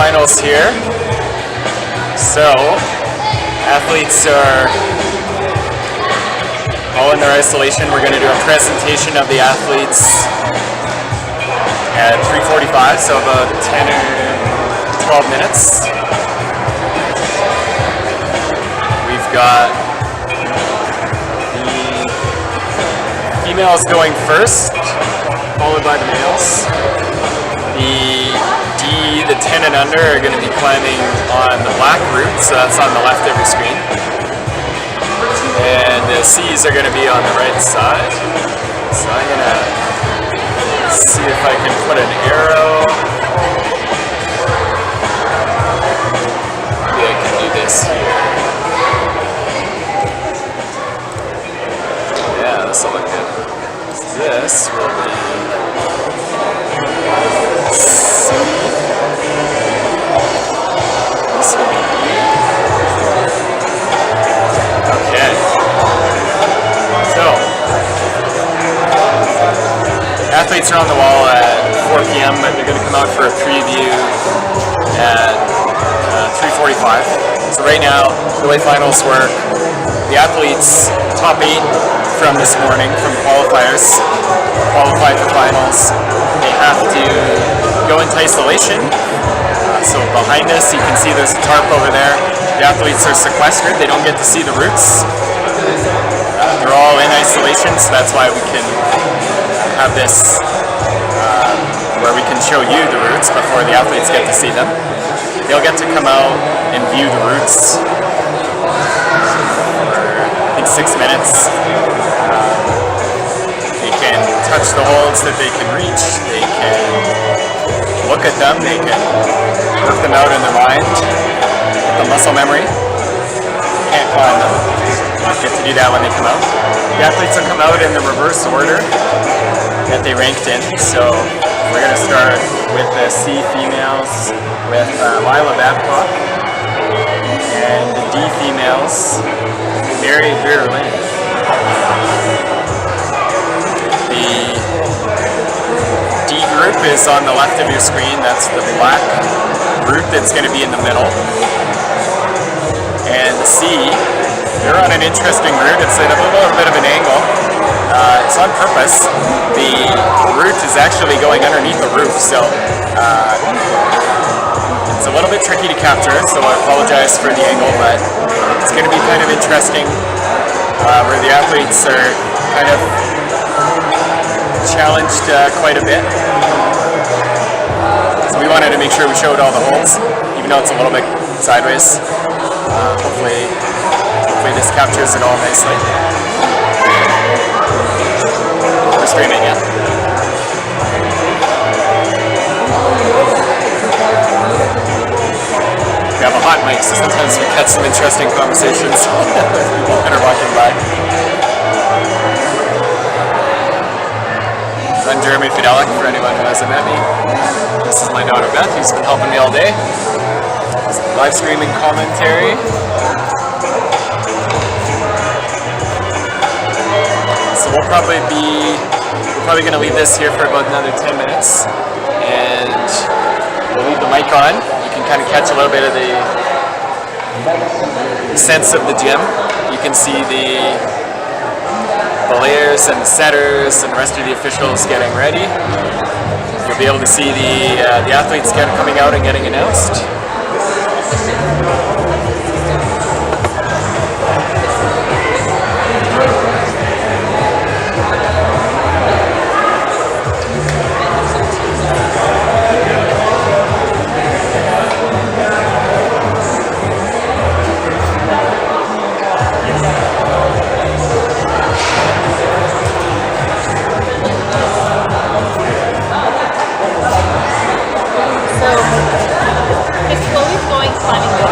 finals here. So, athletes are all in their isolation. We're going to do a presentation of the athletes at 3:45, so about 10 or 12 minutes. We've got the females going first, followed by the males. The 10 and under are going to be climbing on the black route, so that's on the left of your screen. And the C's are going to be on the right side. So I'm going to see if I can put an arrow. Maybe I can do this here. Yeah, this will look good. This will be C. This will be E. Okay. So, athletes are on the wall at 4 p.m., but they're going to come out for a preview at 3:45. So right now, the way finals work, the athletes, top 8 from this morning, from qualifiers, qualify for finals. They have to go into isolation. So behind us, you can see there's a tarp over there. The athletes are sequestered. They don't get to see the routes. They're all in isolation, so that's why we can have this where we can show you the routes before the athletes get to see them. They'll get to come out and view the routes for, I think, 6 minutes. They can touch the holds that they can reach. They can look at them. They can work them out in their mind. Get the muscle memory. Can't climb them. You get to do that when they come out. The athletes will come out in the reverse order that they ranked in. So we're going to start with the C females with Lila Babcock, and the D females, Mary Berlin. The D group is on the left of your screen. That's the black group that's going to be in the middle. And C, they're on an interesting route. It's at a little bit of an angle. It's on purpose. The route is actually going underneath the roof, so it's a little bit tricky to capture, so I apologize for the angle, but it's going to be kind of interesting where the athletes are kind of challenged quite a bit. So we wanted to make sure we showed all the holds, even though it's a little bit sideways. Hopefully this captures it all nicely. We're streaming, yeah. We have a hot mic, so sometimes we catch some interesting conversations with people that are walking by. I'm Jeremy Fidelic, for anyone who hasn't met me. This is my daughter Beth, who's been helping me all day. Live streaming commentary. So we're probably going to leave this here for about another 10 minutes, and we'll leave the mic on. You can kind of catch a little bit of the sense of the gym. You can see the layers and the setters and the rest of the officials getting ready. You'll be able to see the athletes coming out and getting announced. So, is Chloe's going climbing the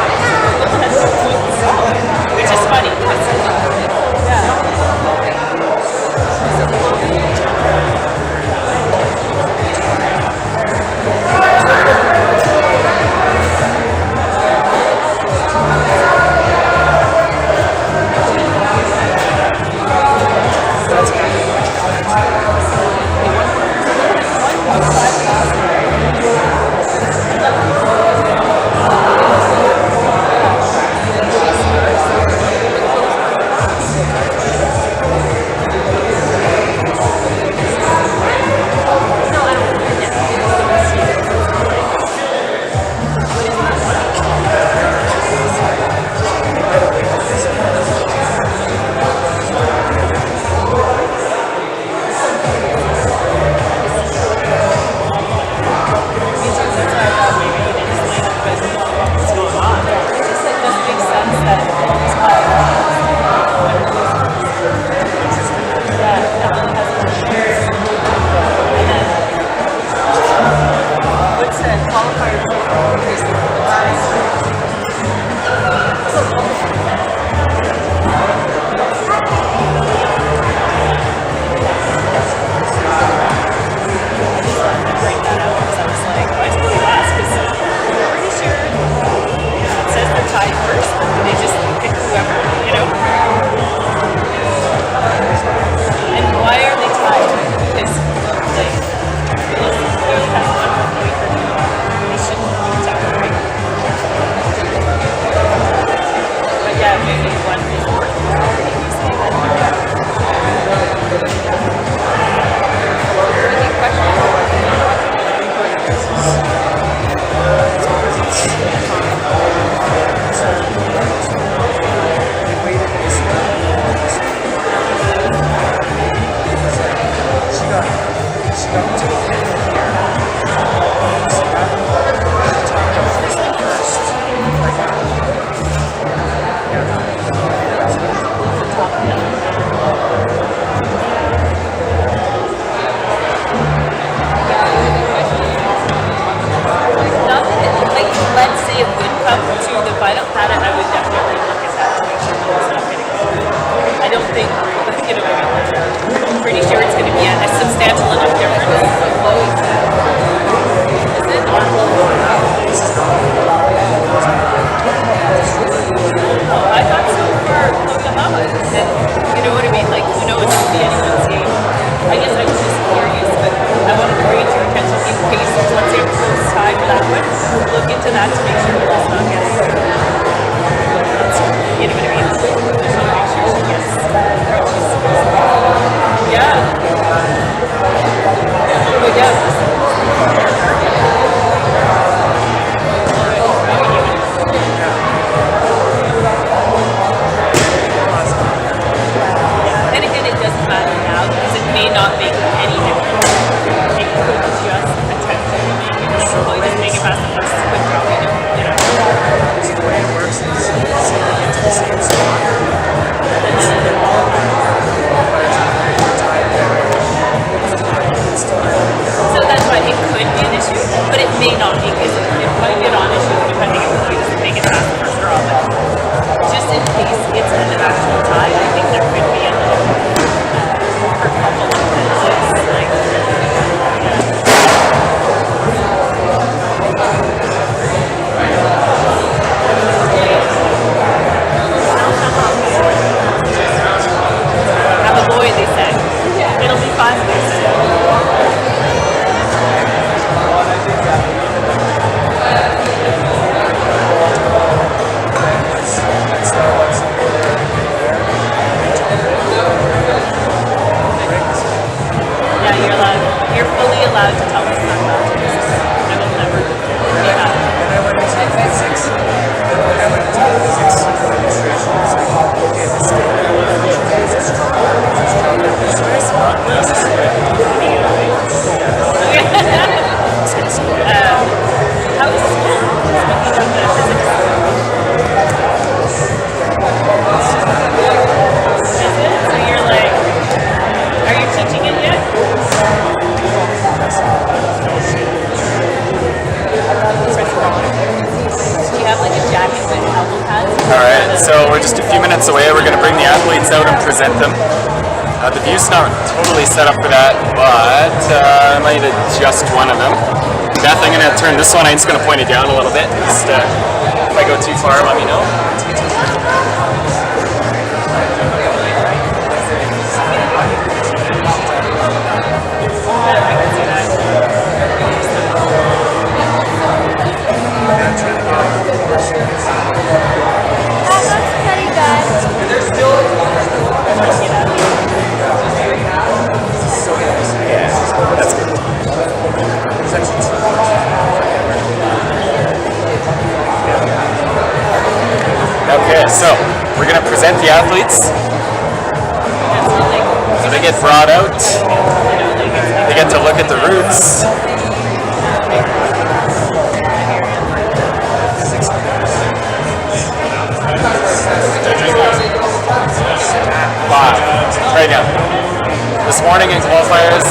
So we're just a few minutes away. We're going to bring the athletes out and present them. The view's not totally set up for that, but I might adjust one of them. Beth, I'm going to turn this one. I'm just going to point it down a little bit. Just, if I go too far, let me know. Okay, so we're going to present the athletes. So they get brought out. They get to look at the routes. Right now. This morning in qualifiers,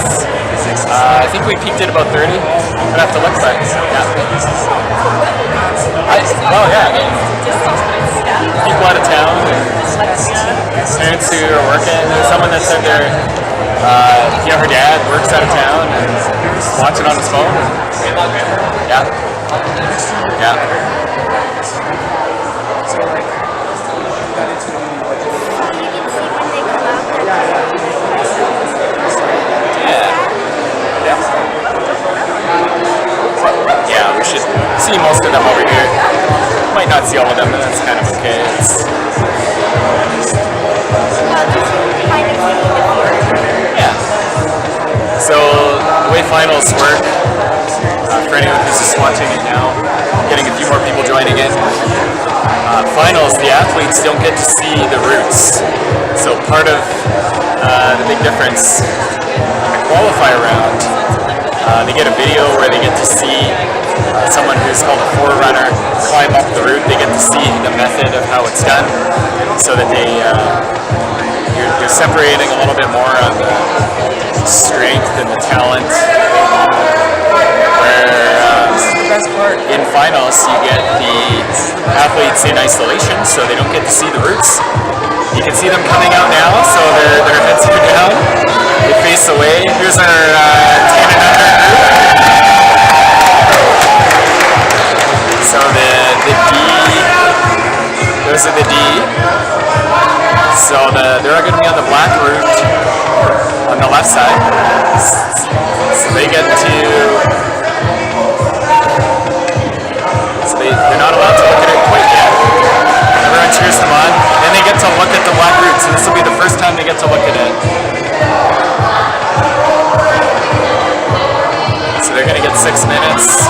I think we peaked at about 30. I'd have to look back. Yeah. People out of town, parents who are working. There's someone that said her dad works out of town and watching on his phone. Yeah. Yeah, we should see most of them over here. Might not see all of them, but that's kind of okay. Yeah. So the way finals work, for anyone who's just watching it now, getting a few more people joining in. Finals, the athletes don't get to see the routes. So part of the big difference in the qualifier round, they get a video where they get to see someone who's called a forerunner climb up the route. They get to see the method of how it's done, so that you're separating a little bit more on the strength and the talent. Where in finals you get the athletes in isolation, so they don't get to see the routes. You can see them coming out now, so their heads are down. They face away. Here's our 10 and under group. So the D, those are the D. So they're going to be on the black route on the left side. So they get to, they're not allowed to look at it quite yet. Everyone cheers them on. Then they get to look at the black route. So this will be the first time they get to look at it. So they're going to get 6 minutes.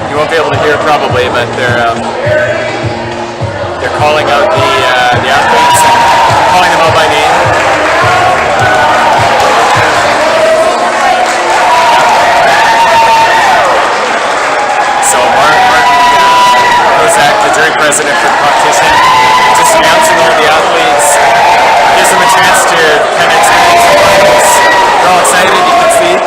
You won't be able to hear probably, but they're calling out the athletes, calling them out by name. So Martin Kozak, the jury president for the competition, just announcing all the athletes, gives them a chance to kind of experience the finals. They're all excited, you can see.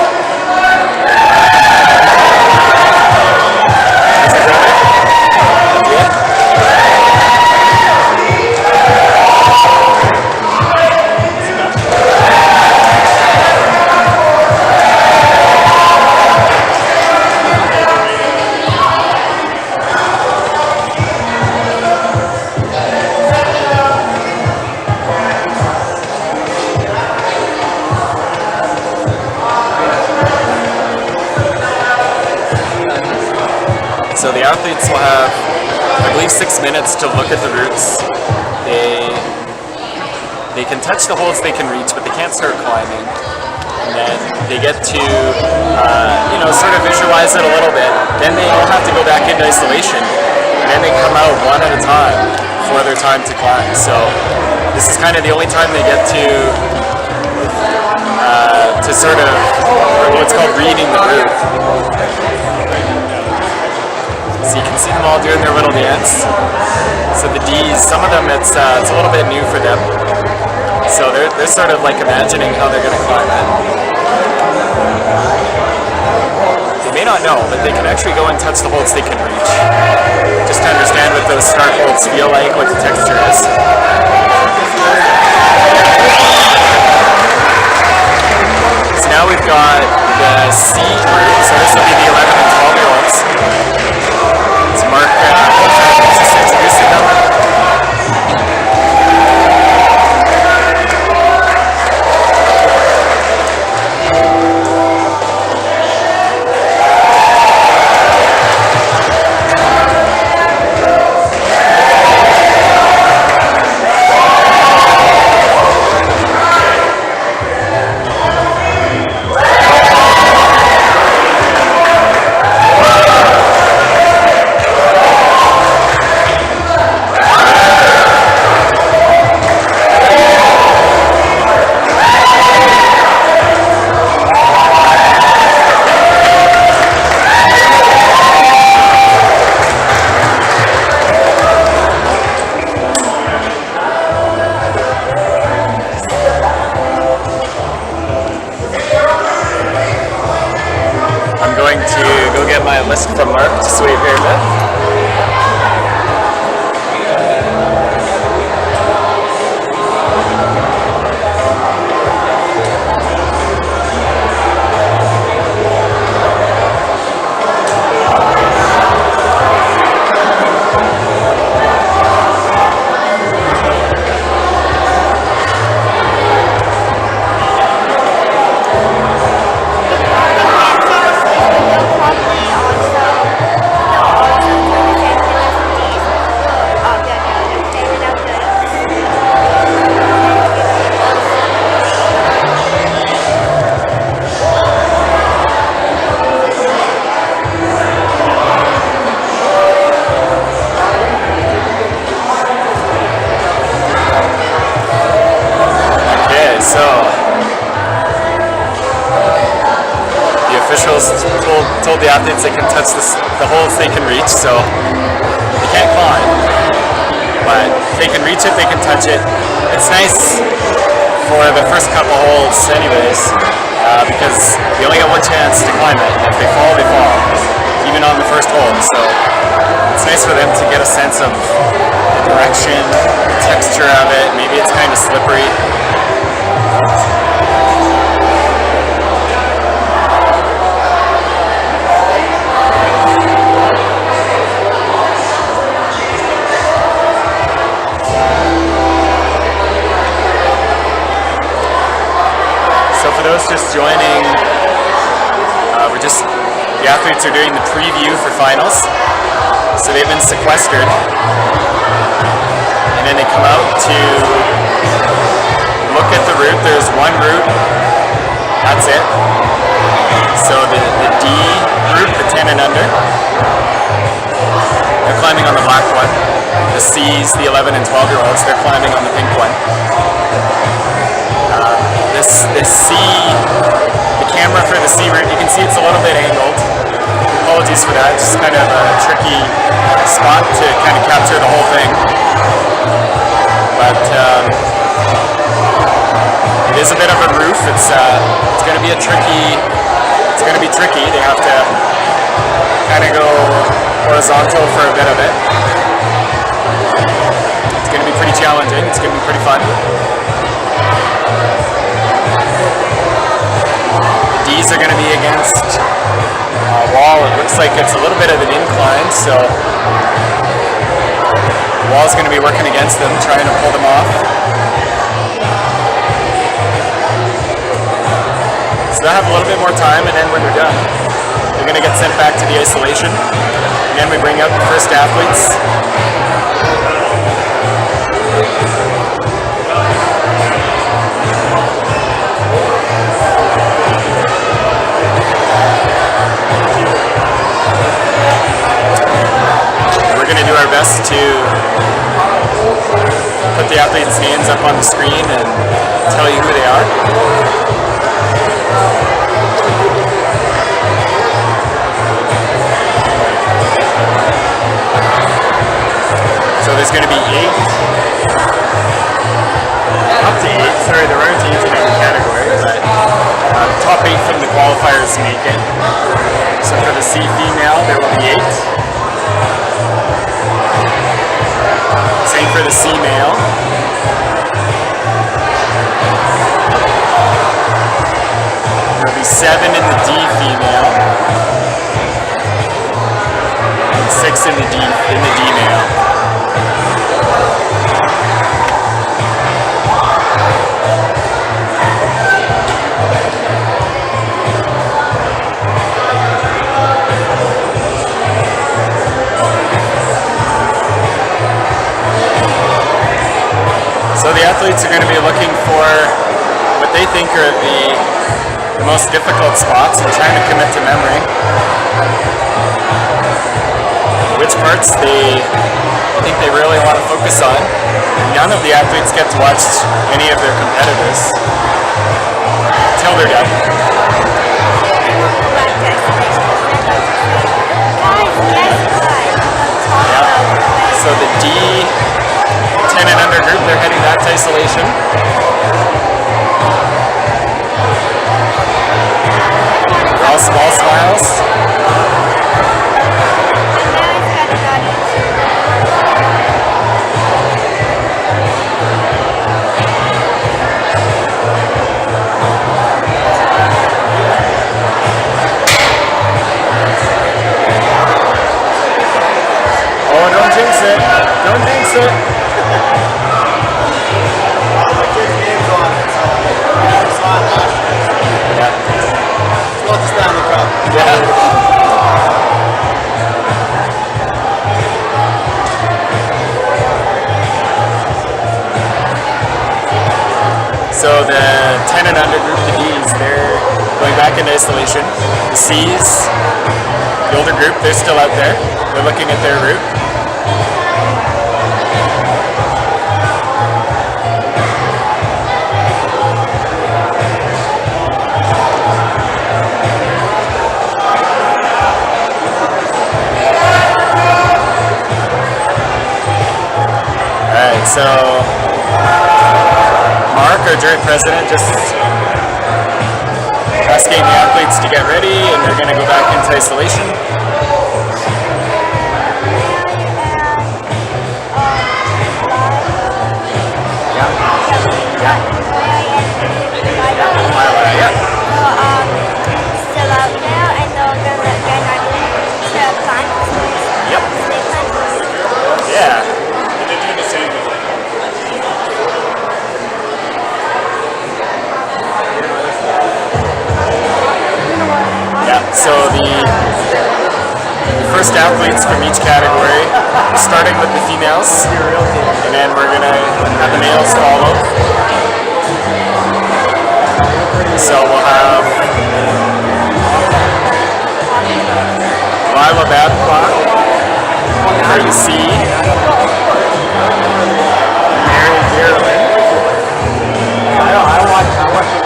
So the athletes will have, I believe, 6 minutes to look at the routes. They can touch the holes they can reach, but they can't start climbing. And then they get to, sort of visualize it a little bit. Then they all have to go back into isolation. And then they come out one at a time for their time to climb. So this is kind of the only time they get to sort of what's called reading the route. So you can see them all doing their little dance. So the D's, some of them it's a little bit new for them. So they're sort of like imagining how they're going to climb it. They may not know, but they can actually go and touch the holds they can reach. Just to understand what those start holds feel like, what the texture is. So now we've got the C group, so this will be the 11 and 12-year-olds. It's Mark just introducing them. List from Mark, just wait here a bit. Told the athletes they can touch the holes they can reach, so they can't climb, but if they can reach it, they can touch it. It's nice for the first couple holes anyways, because they only get one chance to climb it. If they fall, even on the first hole, so it's nice for them to get a sense of the direction, the texture of it. Maybe it's kind of slippery. Those just joining, the athletes are doing the preview for finals, so they've been sequestered, and then they come out to look at the route. There's one route, that's it. So the D group, the 10 and under, they're climbing on the black one. The C's, the 11 and 12-year-olds, they're climbing on the pink one. This C, the camera for the C route, you can see it's a little bit angled. Apologies for that, just kind of a tricky spot to kind of capture the whole thing. But it is a bit of a roof. It's going to be tricky. They have to kind of go horizontal for a bit of it. It's going to be pretty challenging. It's going to be pretty fun. These are going to be against a wall. It looks like it's a little bit of an incline, so the wall's going to be working against them, trying to pull them off. So they'll have a little bit more time, and then when they're done, they're going to get sent back to the isolation. Again, we bring out the first athletes. We're going to do our best to put the athletes' names up on the screen and tell you who they are. So there's going to be 8, up to 8, sorry, there aren't 8 in every category, but top 8 from the qualifiers make it. So for the C female, there will be 8. Same for the C male. There will be 7 in the D female. And 6 in the D male. So the athletes are going to be looking for what they think are the most difficult spots and trying to commit to memory. Which parts they think they really want to focus on. None of the athletes get to watch any of their competitors until they're done. Yeah. So the D10 and under group, they're heading back to isolation. They're all small smiles. Oh, don't jinx it. Don't jinx it. So the 10 and under group, the Ds, they're going back into isolation. The Cs, the older group, they're still out there. They're looking at their route. Alright, so Mark, our joint president, just asking the athletes to get ready, and they're going to go back into isolation. So the first athletes from each category, starting with the females, and then we're going to have the males follow. So we'll have Lila Babcock, Mary C, Mary Dearling. I watch it.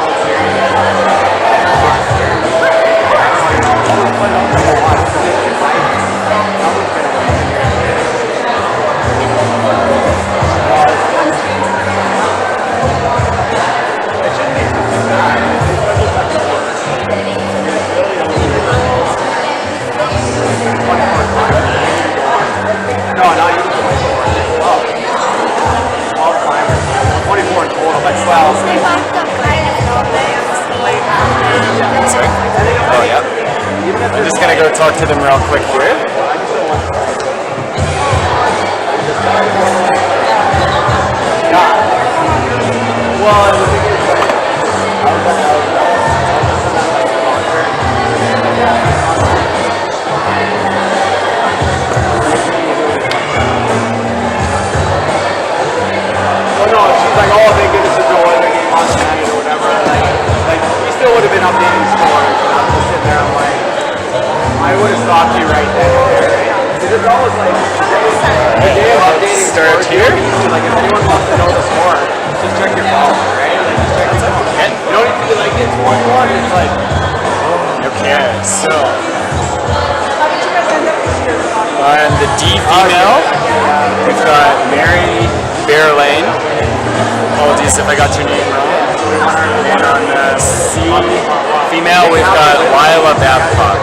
I'm just going to go talk to them real quick here. She's like, oh, they get us a door, they get on tonight or whatever. Like, we still would have been updating scores, and I'm just sitting there, I'm like, I would have stopped you right then and there. Because it's always like, the day of updating scores here, like, if anyone wants to know the score, just check your phone, right? Like, just check your phone. You don't need to be like, it's 1-1, it's like, Okay, so on the D female, we've got Mary Bearlane. Apologies if I got your name wrong. And on the C female, we've got Lila Babcock.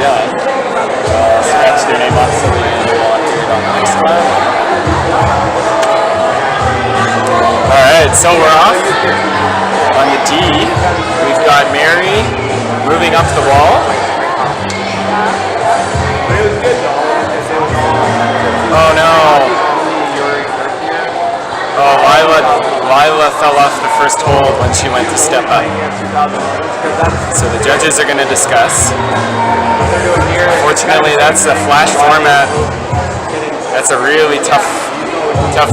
done. Scratch their name off so they can on the next one. Alright, so we're off on the D. We've got Mary moving up the wall. But it was good though, because it was all... Oh no. Oh, Lila fell off the first hold when she went to step up. So the judges are going to discuss. Fortunately, that's the flash format. That's a really tough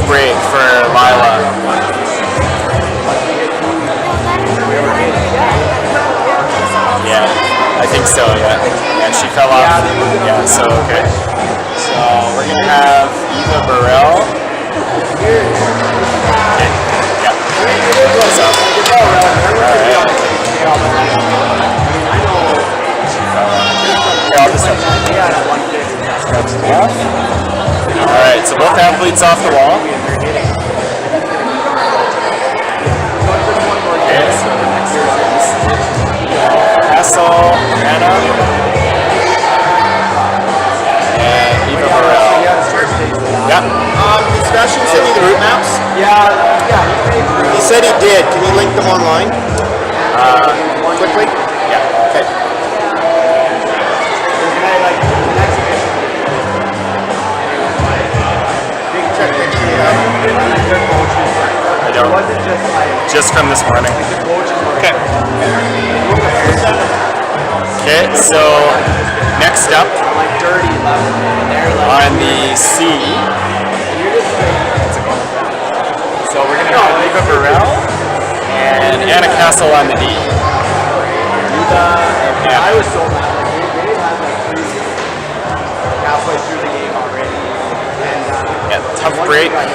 break for Lila. Yeah, I think so, yeah. Yeah, she fell off. Yeah, so okay. So we're going to have Eva Burrell. Okay. Yeah. What's up? Alright, so both athletes off the wall. Okay, so the next is Castle, Anna, and Eva Burrell. Yeah. Sebastian sent you the route maps? Yeah. He said he did. Can you link them online? Quickly? Yeah. Okay. I don't. Just from this morning. Okay. Okay, so next up on the C. So we're going to have Eva Burrell and Anna Castle on the D. I was so mad. They had like 3 halfway through the game already. And yeah, tough break. I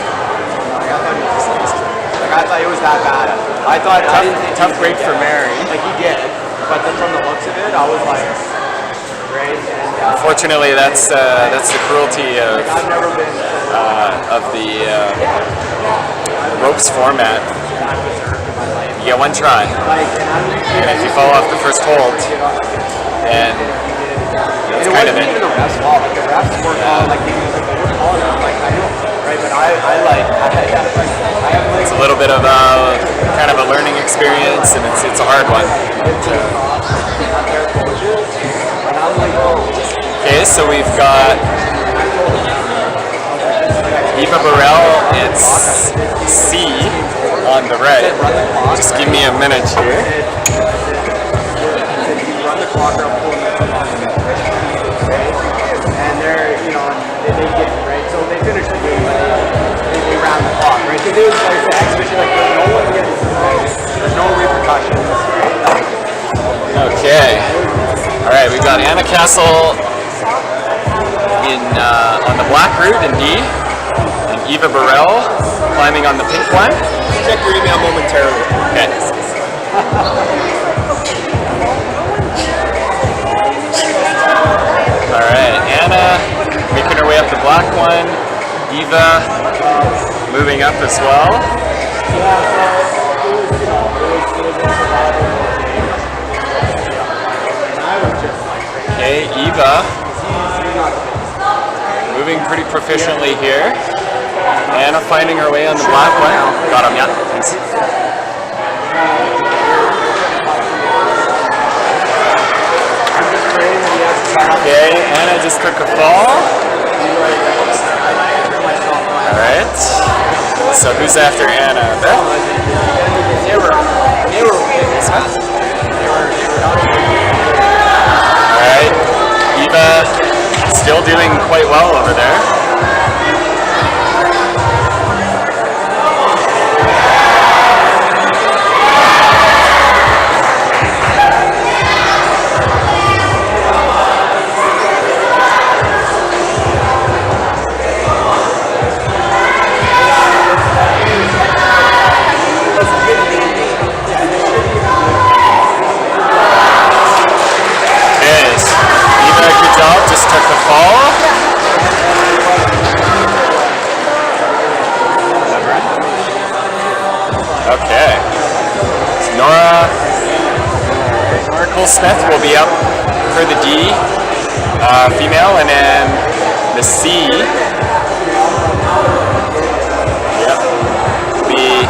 thought it was that bad. I thought Tough break for Mary. Like he did, but then from the looks of it, I was like, great. And Unfortunately, that's the cruelty of I've never been the ropes format. You get one try, and if you fall off the first hold, then that's kind of it. Even the refs' fault. Like the refs were like they were calling it. Like I know, right? But I have It's a little bit of kind of a learning experience, and it's a hard one. Okay, so we've got Eva Burrell. It's C on the right. Just give me a minute here. run the clock around pulling the hook on them, right? And they're, they get right. So they finish the game, but they round the clock, right? Because it was like the exhibition, like no one gets, there's no repercussions. Okay. All right, we've got Anna Castle in on the black route in D, and Eva Burrell climbing on the pink one. Check your email momentarily. Okay. All right, Anna making her way up the black one. Eva moving up as well. Okay, Eva moving pretty proficiently here. Anna finding her way on the black one. Got him, yeah. Thanks. Okay, Anna just took a fall. Alright. So who's after Anna? Alright. Eva still doing quite well over there. Just took the fall. Okay. So Nora Smith will be up for the D. female, and then the C, yep, be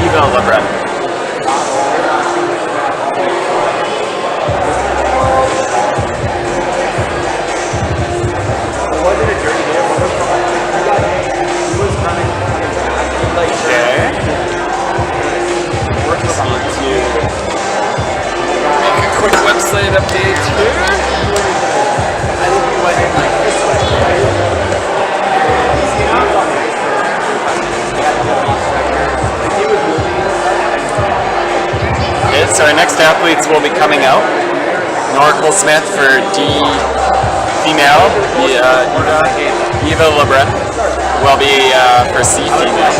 Eva Lebret. Quick website update here. I think he went in like this way. Easy enough. Like he was moving. Okay, so our next athletes will be coming out. Nora Cole-Smith for D female, Eva Lebret will be for C female.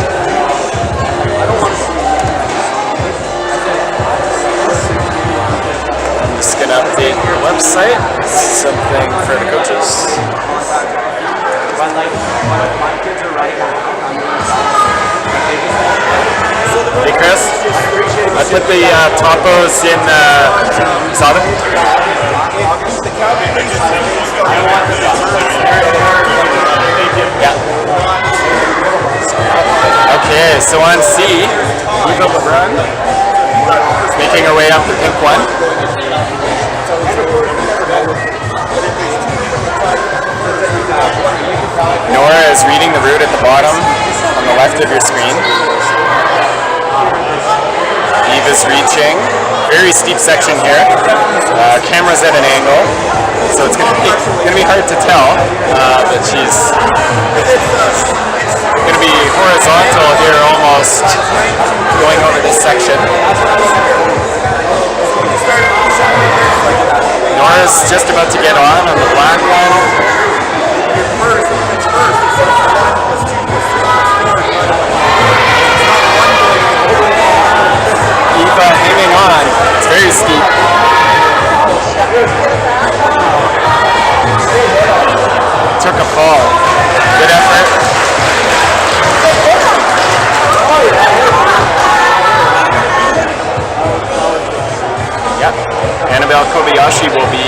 I'm just gonna update your website. Something for the coaches. When like my kids are right now. Hey Chris, I put the topos in, saw them? Yeah. Okay, so on C, Eva Lebret, making her way up the pink one. Nora is reading the route at the bottom on the left of your screen. Eve is reaching. Very steep section here. Camera's at an angle, so it's gonna be hard to tell that she's gonna be horizontal here, almost going over this section. Nora's just about to get on the black one. Eva hanging on. It's very steep. Took a fall. Good effort. Yep. Annabelle Kobayashi will be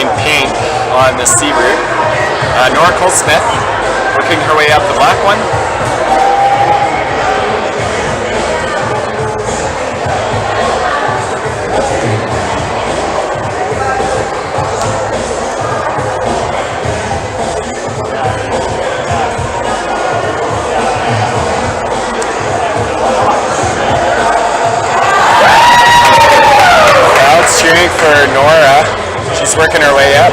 in pink on the C route. Nora Cole-Smith working her way up the black one. Crowd's cheering for Nora. She's working her way up.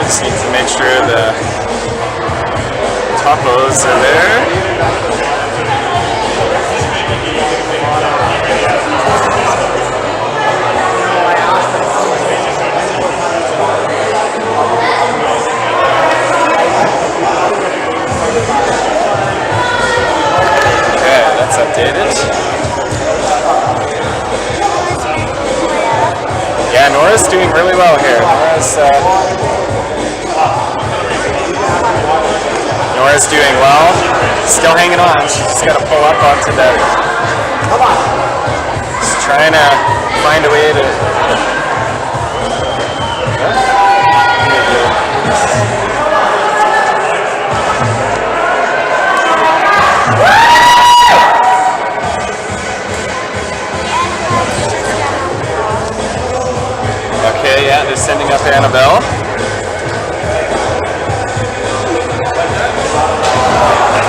Just need to make sure the topos are there. Okay, that's updated. Yeah, Nora's doing really well here. Nora's doing well. Still hanging on. She's got to pull up onto that. Come on. Just trying to find a way to. Okay, yeah, they're sending up Annabelle.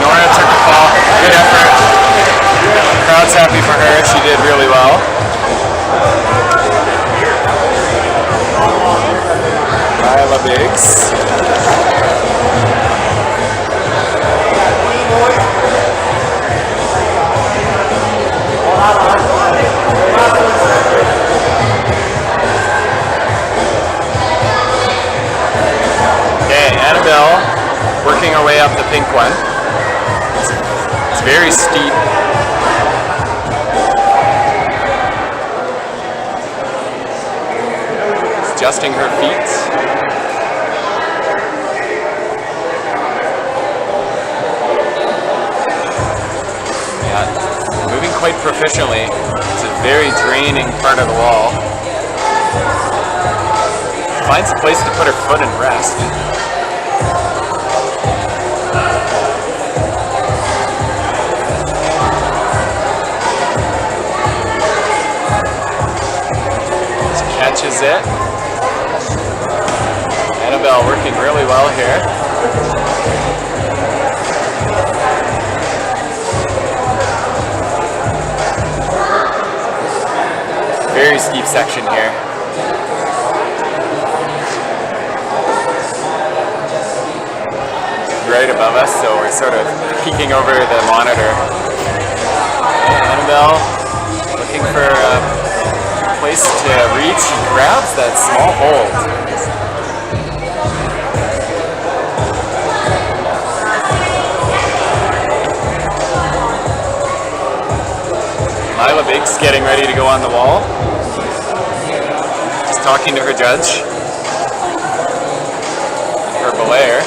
Nora took the fall. Good effort. Crowd's happy for her. She did really well. Lila Biggs. Okay, Annabelle working her way up the pink one. It's very steep. Adjusting her feet. quite proficiently. It's a very draining part of the wall. Finds a place to put her foot and rest. She catches it. Annabelle working really well here. Very steep section here. Right above us, so we're sort of peeking over the monitor. Annabelle looking for a place to reach. She grabs that small hold. Lila Biggs getting ready to go on the wall. Just talking to her judge. Her belayer.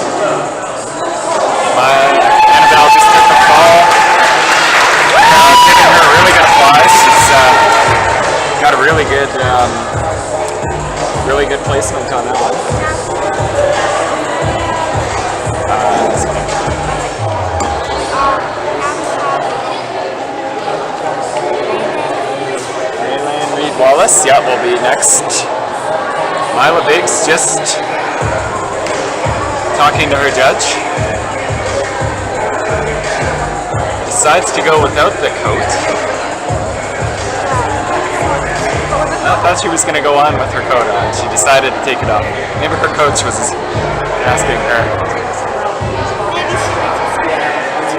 Annabelle just took the fall. Giving her a really good applause. She's got a really good placement on that one. Wallace, yeah, will be next. Lila Biggs just talking to her judge. Decides to go without the coat. I thought she was going to go on with her coat on. She decided to take it off. Maybe her coach was asking her.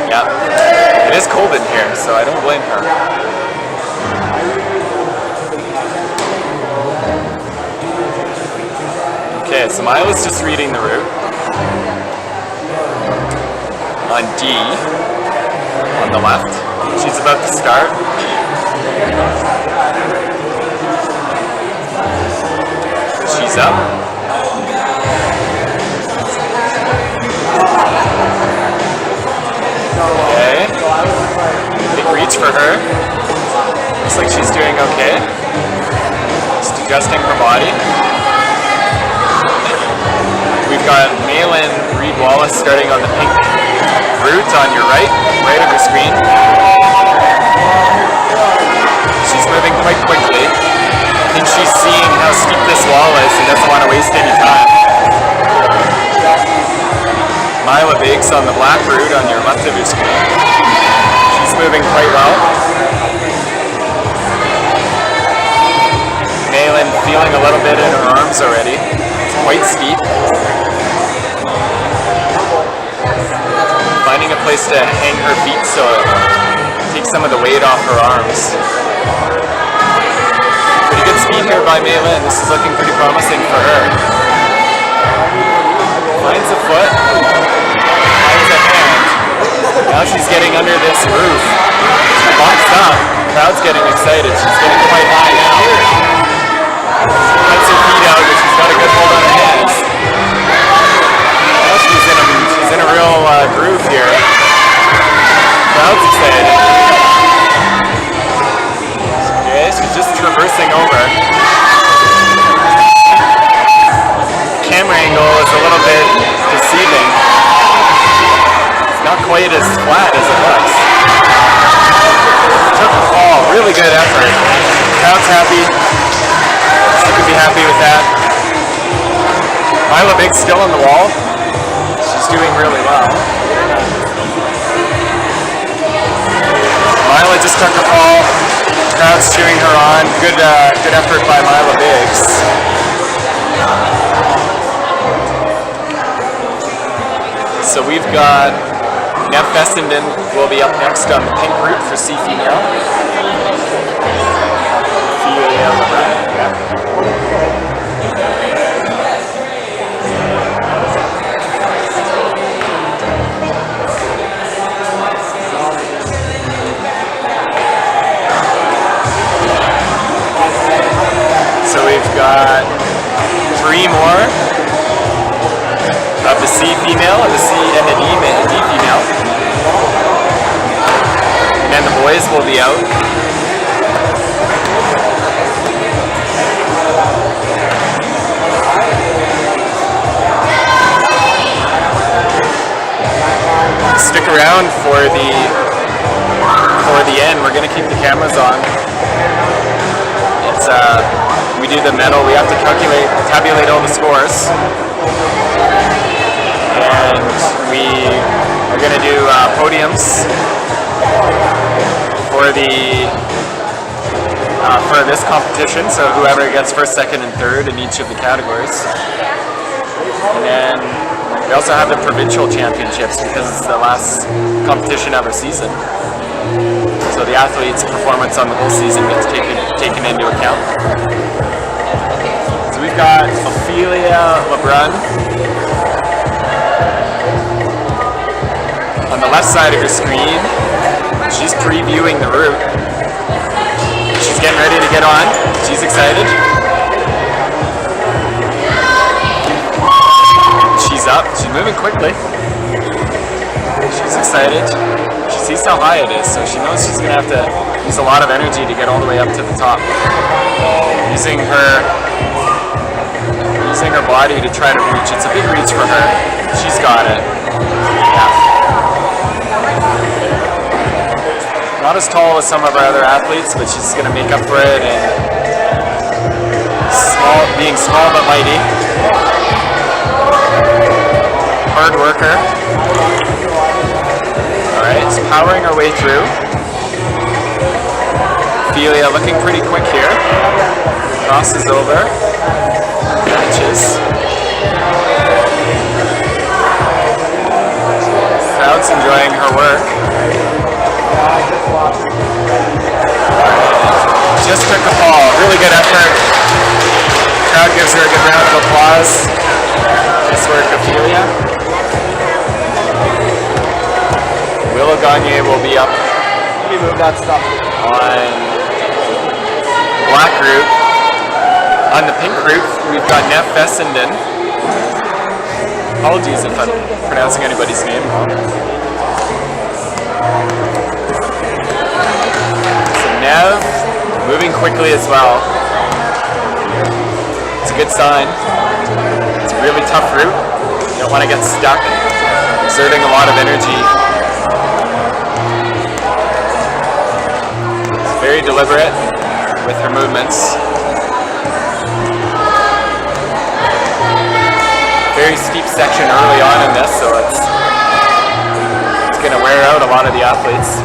Yeah, it is cold in here, so I don't blame her. Okay, so Mila's just reading the route. On D, on the left. She's about to start. She's up. Okay. Big reach for her. Looks like she's doing okay. Just adjusting her body. We've got Malin Reed-Wallace starting on the pink route on your right of your screen. She's moving quite quickly. I think she's seeing how steep this wall is and doesn't want to waste any time. Lila Biggs on the black route on your left of your screen. She's moving quite well. Malin feeling a little bit in her arms already. It's quite steep. Finding a place to hang her feet so it takes some of the weight off her arms. Pretty good speed here by Malin. This is looking pretty promising for her. Finds a foot. Finds a hand. Now she's getting under this roof. She bumps up. The crowd's getting excited. She's getting quite high now. She cuts her feet out, but she's got a good hold on her hands. Now she's in a real groove here. Crowd's excited. Okay, she's just traversing over. Camera angle is a little bit deceiving. It's not quite as flat as it looks. Took the fall, really good effort. Crowd's happy. She could be happy with that. Lila Biggs still on the wall. She's doing really well. Lila just took the fall. Crowd's cheering her on. Good effort by Lila Biggs. So we've got Nev Fessenden will be up next on the pink route for C female. So we've got 3 more of the C female and the D female. And then the boys will be out. Stick around for the end. We're gonna keep the cameras on. It's we do the medal. We have to tabulate all the scores, and we are gonna do podiums for this competition. So whoever gets first, second, and third in each of the categories, and then we also have the provincial championships because it's the last competition of our season. So the athlete's performance on the whole season gets taken into account. So we've got Ophelia LeBrun on the left side of your screen. She's previewing the route. She's getting ready to get on. She's excited. She's up. She's moving quickly. She's excited. She sees how high it is, so she knows she's going to have to use a lot of energy to get all the way up to the top. Using her body to try to reach. It's a big reach for her. She's got it. Yeah. Not as tall as some of our other athletes, but she's going to make up for it and being small but mighty. Hard worker. Alright, so powering our way through. Ophelia looking pretty quick here. Crosses over. Catches. Crowd's enjoying her work. Just took the fall. Really good effort. Crowd gives her a good round of applause. Nice work, Ophelia. Willow Gagne will be up. Let me move that stuff. On black route. On the pink route, we've got Nev Fessenden. Apologies if I'm pronouncing anybody's name wrong. So Nev moving quickly as well. It's a good sign. It's a really tough route. You don't want to get stuck, exerting a lot of energy. Very deliberate with her movements. Very steep section early on in this, so it's going to wear out a lot of the athletes.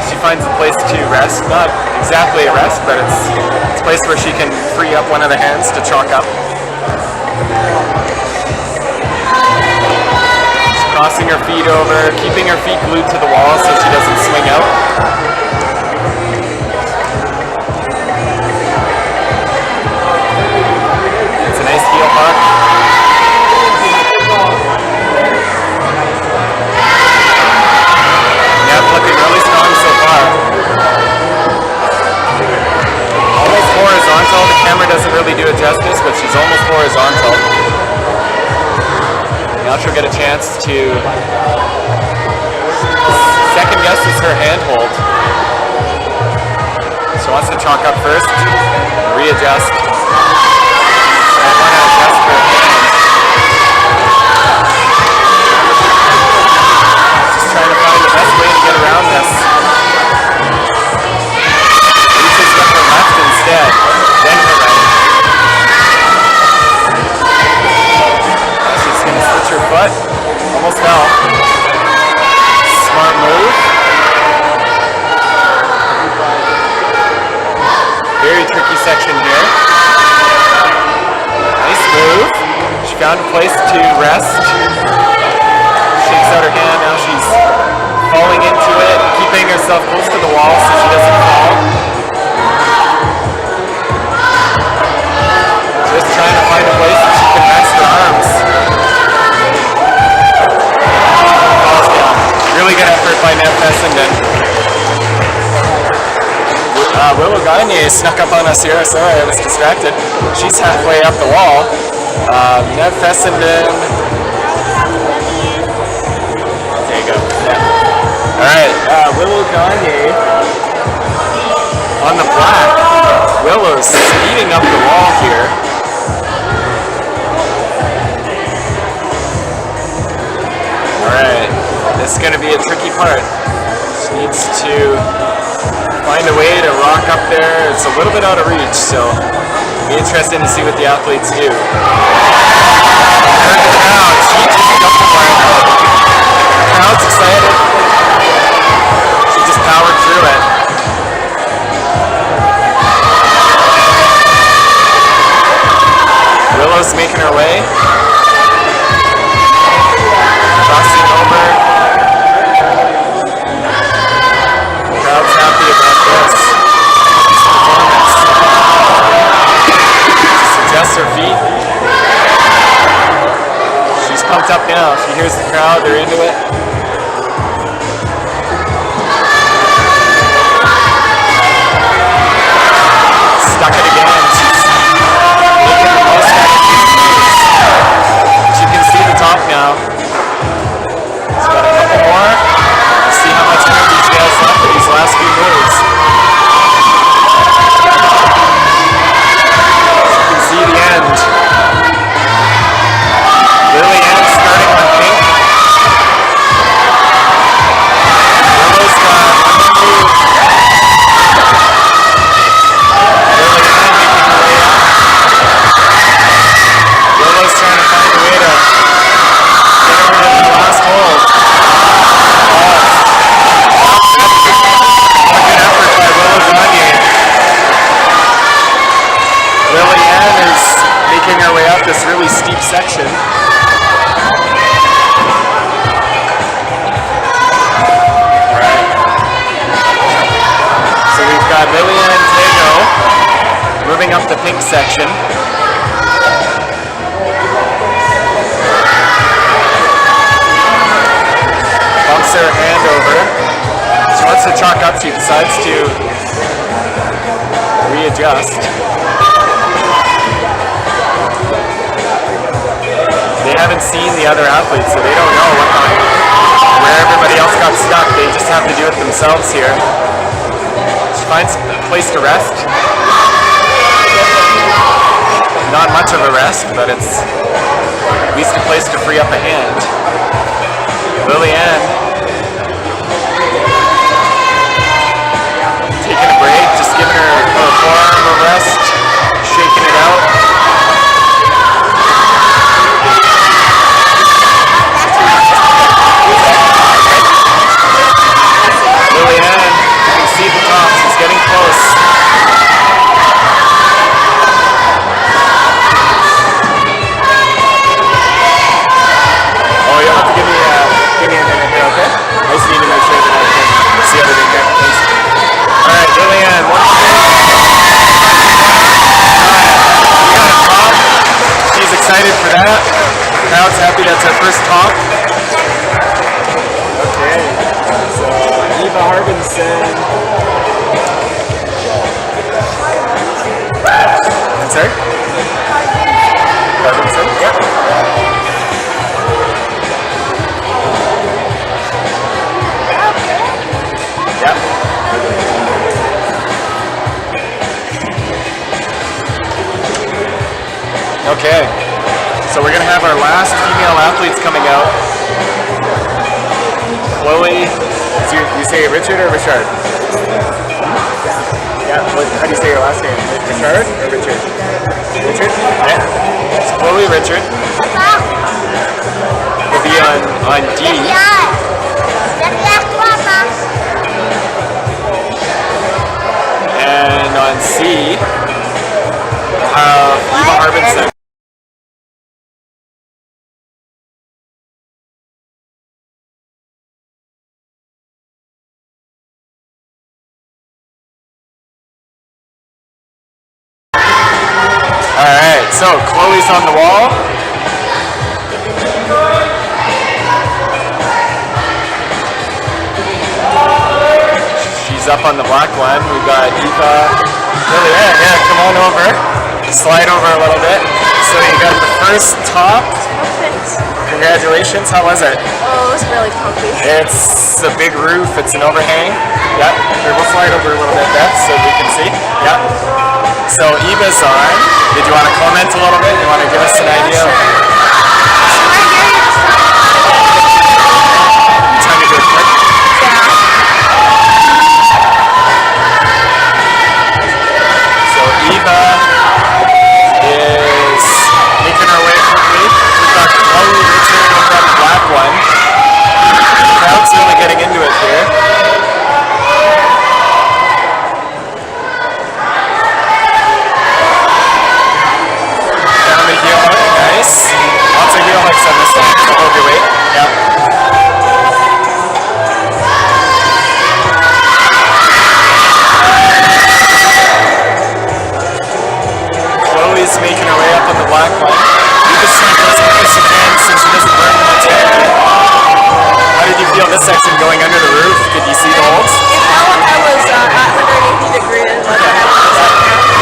She finds a place to rest, not exactly a rest, but it's a place where she can free up one of the hands to chalk up. She's crossing her feet over, keeping her feet glued to the wall so she doesn't swing out. It's a nice heel mark. Looking really strong so far. Almost horizontal. The camera doesn't really do it justice, but she's almost horizontal. Now she'll get a chance to second guess is her hand hold. She wants to chalk up first, readjust. I want to adjust her hand. Trying to find the best way to get around this. Reaches with her left instead, then her right. She's going to switch her foot. Almost fell. Smart move. Very tricky section here. Nice move. She found a place to rest. Shakes out her hand, now she's falling into it, keeping herself close to the wall so she doesn't fall. Just trying to find a place that she can rest her arms. Falls down. Really good effort by Nev Fessenden. Willow Gagne snuck up on us here, sorry I was distracted. She's halfway up the wall. Nev Fessenden. Alright, Willow Gagne on the black. Willow's speeding up the wall here. Alright, this is going to be a tricky part. She needs to find a way to rock up there. It's a little bit out of reach, so it'll be interesting to see what the athletes do. There's the crowd. She just jumped for it. The crowd's excited. She just powered through it. Willow's making her way. Crossing over. The crowd's happy about this. This performance. Just adjusts her feet. She's pumped up now. She hears the crowd. They're into it. Stuck it again. She's making the most out of these moves. She can see the top now. She's got a couple more. Let's see how much energy she has left for these last few moves. You can see the end. Lily Ann starting on pink. Willow's got one more move. Lily Ann making her way up. Willow's trying to find a way to get over to the last hold. What a good effort by Willow Gagne. Lily Ann is making her way up this really steep section. Alright. So we've got Lily Ann Tego moving up the pink section. Bumps her hand over. She wants to chalk up. She decides to readjust. They haven't seen the other athletes, so they don't know where everybody else got stuck. They just have to do it themselves here. She finds a place to rest. Not much of a rest, but it's at least a place to free up a hand. Lily Ann taking a break, just giving her forearm a rest, shaking it out. Lily Ann, you can see the top, she's getting close. Oh, you'll have to give me a minute here, okay? I just need to make sure that I can see everything here. Thanks. Alright, Lily Ann, one more thing. We got a top. She's excited for that. Crowd's happy that's her first top. Okay. So, Eva Harbinson. I'm sorry? Harbinson? Yep. Yep. Okay, so we're gonna have our last female athletes coming out. Chloe, you say Richard or Richard? Yeah, how do you say your last name? Richard or Richard? Richard? Yeah. It's Chloe Richard. Will be on D. And on C, Eva Harbinson. Alright, so Chloe's on the wall. She's up on the black one. We've got Eva. Lily Ann, yeah, come on over. Slide over a little bit. So you got the first top. Congratulations. How was it? Oh, it was really comfy. It's a big roof. It's an overhang. Yep. Here, we'll slide over a little bit, Beth, so we can see. Yep. So Eva's on. Did you want to comment a little bit? You want to give us an idea? Sure. Trying to do it quick. So Eva is making her way quickly. We've got Chloe Richard with that black one. The crowd's really getting into it here. Down the heel, nice. Lots of heel hooks on this one, so hold your weight. Yep. Chloe's making her way up on the black one. You can see her as quick as she can so she doesn't burn the tank. How did you feel this section going under the roof? Did you see the holes? It felt like I was at 180 degrees. Like I had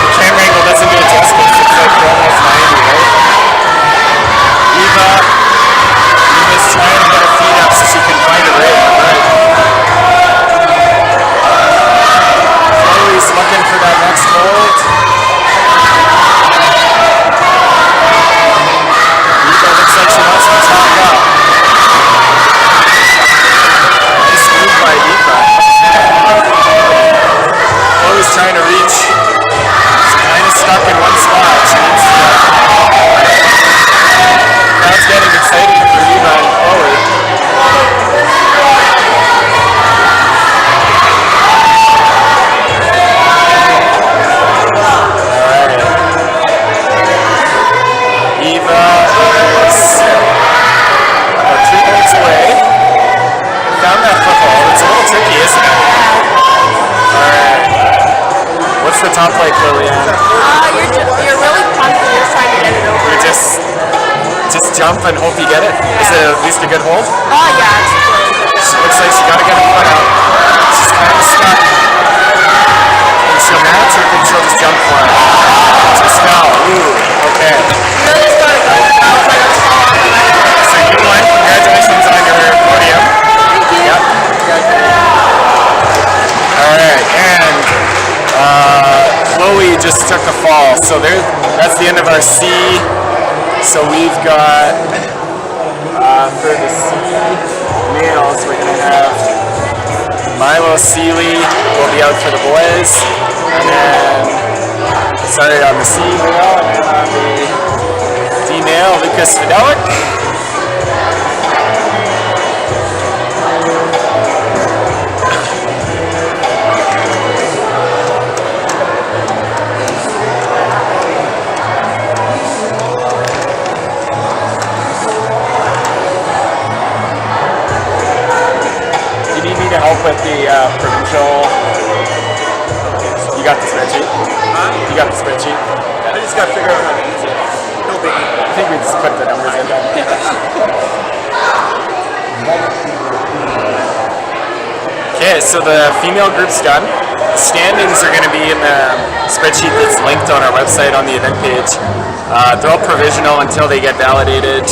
The camera angle doesn't do it justice. It's like you're almost 90, right? Eva's trying to get her feet up so she can find a rig. Right. Chloe's looking for that next hold. Eva looks like she wants to top up. Nice move by Eva. Chloe's trying to reach. She's kind of stuck in one spot. She needs to. Crowd's getting excited for Eva and Chloe. Alright. Eva is about 3 minutes away. Found that foothold. It's a little tricky, isn't it? Alright. What's the top like, Lillian? you're really pumped and you're trying to get it over. You just jump and hope you get it. Is it at least a good hold? Oh yeah, it's really good. She looks like she gotta get her foot out. She's kind of stuck. And she'll match or think she'll just jump for it. Just fell. Ooh, okay. You really just gotta go. I was like, I'm fall off and I So you won. Congratulations on your podium. Thank you. Yep. Alright, and Chloe just took a fall. So that's the end of our C. So we've got for the C males, we're gonna have Milo Seeley will be out for the boys, and then on the C male, and then on the D male, Lucas Fidelic. Help with the provincial. You got the spreadsheet? Huh? You got the spreadsheet? I just got to figure out how to use it. No biggie. I think we just put the numbers in there. Okay, so the female group's done. The standings are going to be in the spreadsheet that's linked on our website on the event page. They're all provisional until they get validated.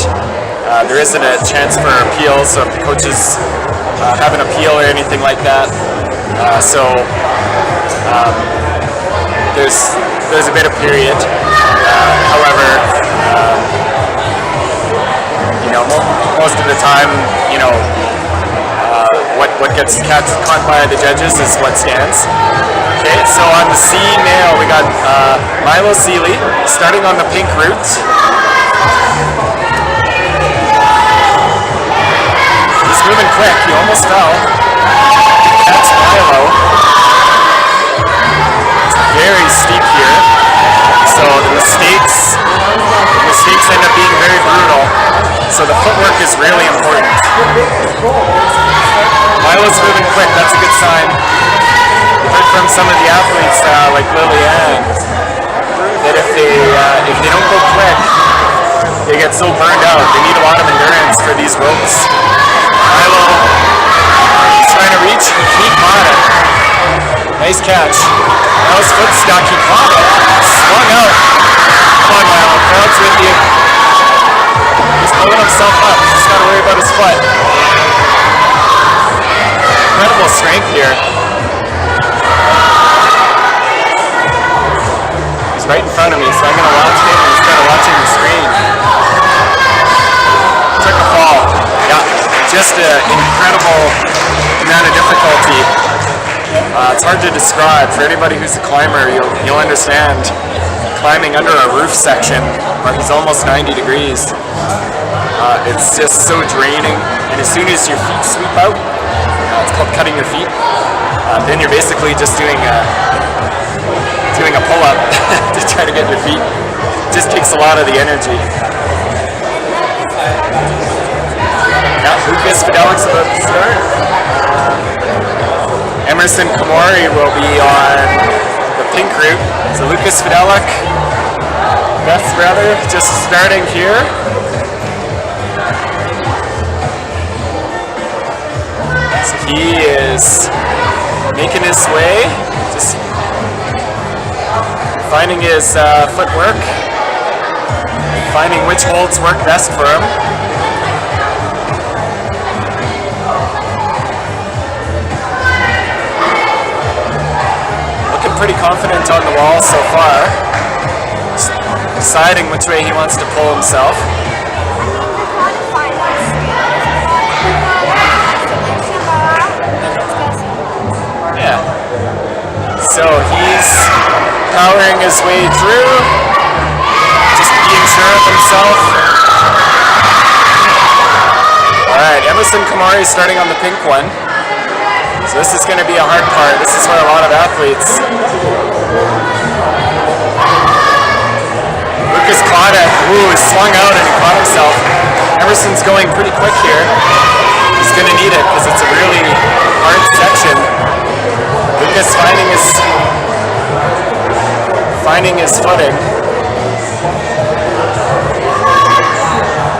There isn't a chance for appeals, so if the coaches have an appeal or anything like that. There's a bit of period. However, most of the time, what gets caught by the judges is what stands. Okay, so on the C male, we got Milo Seeley starting on the pink route. He's moving quick. He almost fell. That's Milo. It's very steep here. So the mistakes end up being very brutal. So the footwork is really important. Milo's moving quick. That's a good sign. We heard from some of the athletes, like Lillian, that if they don't go quick, they get so burned out. They need a lot of endurance for these ropes. Milo, he's trying to reach, he caught it. Nice catch. Milo's foot stuck, he caught it. Swung out. Come on, Milo, crowd's with you. Just pulling himself up. He's just got to worry about his foot. Incredible strength here. He's right in front of me, so I'm going to watch him instead of watching the screen. Took a fall. Yeah, just an incredible amount of difficulty. It's hard to describe. For anybody who's a climber, you'll understand climbing under a roof section where he's almost 90 degrees. It's just so draining. And as soon as your feet sweep out, it's called cutting your feet, then you're basically just doing a pull-up to try to get your feet. It just takes a lot of the energy. Yeah, Lucas Fidelic's about to start. Emerson Kamori will be on the pink route. So Lucas Fidelic, Beth's brother, just starting here. So he is making his way, just finding his footwork, finding which holds work best for him. Pretty confident on the wall so far, just deciding which way he wants to pull himself. Yeah, so he's powering his way through, just being sure of himself. Alright, Emerson Kamari starting on the pink one. So this is going to be a hard part. This is where a lot of athletes. Lucas caught it. Ooh, he swung out and he caught himself. Emerson's going pretty quick here. He's going to need it because it's a really hard section. Lucas finding his footing.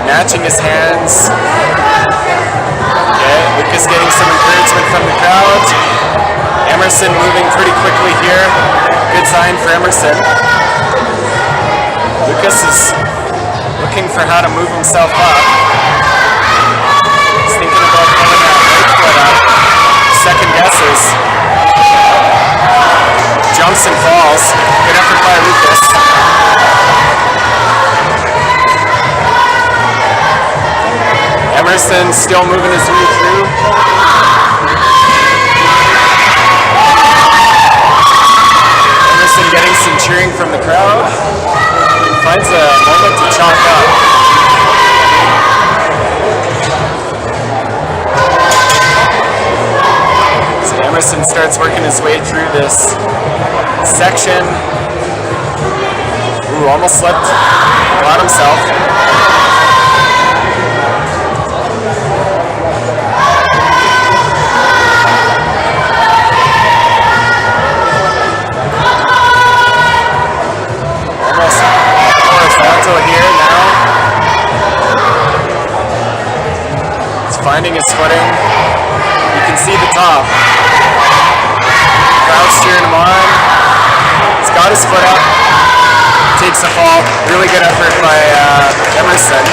Matching his hands. Okay, Lucas getting some encouragement from the crowd. Emerson moving pretty quickly here. Good sign for Emerson. Lucas is looking for how to move himself up. He's thinking about pulling that right foot up. Second guesses. Jumps and falls. Good effort by Lucas. Emerson still moving his way through. Emerson getting some cheering from the crowd. Finds a moment to chalk up. So Emerson starts working his way through this section. Ooh, almost slipped. Caught himself. Here now. He's finding his footing. You can see the top. Crowd's cheering him on. He's got his foot up. Takes a fall. Really good effort by Emerson.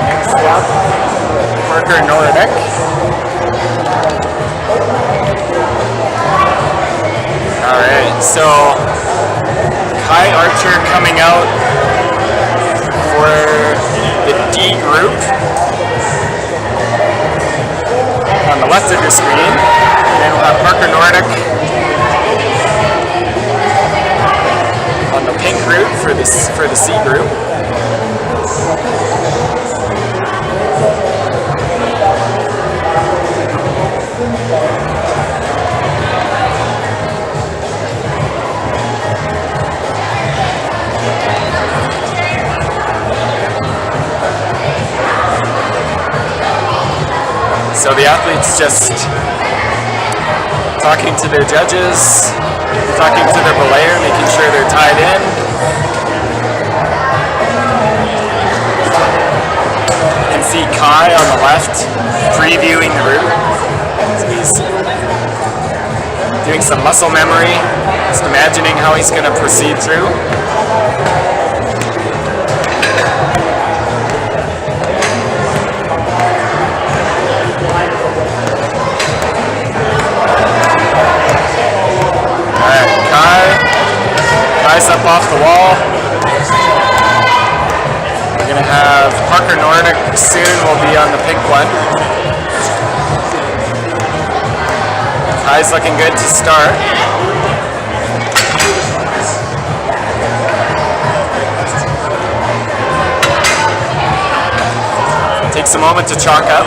Next up, Parker Nordic. Alright, so Kai Archer coming out for the D group on the left of your screen. And then we'll have Parker Nordic on the pink group for the C group. So the athletes just talking to their judges, talking to their belayer, making sure they're tied in. You can see Kai on the left previewing the route. So he's doing some muscle memory, just imagining how he's going to proceed through. soon will be on the pink one. Kai's looking good to start. Takes a moment to chalk up.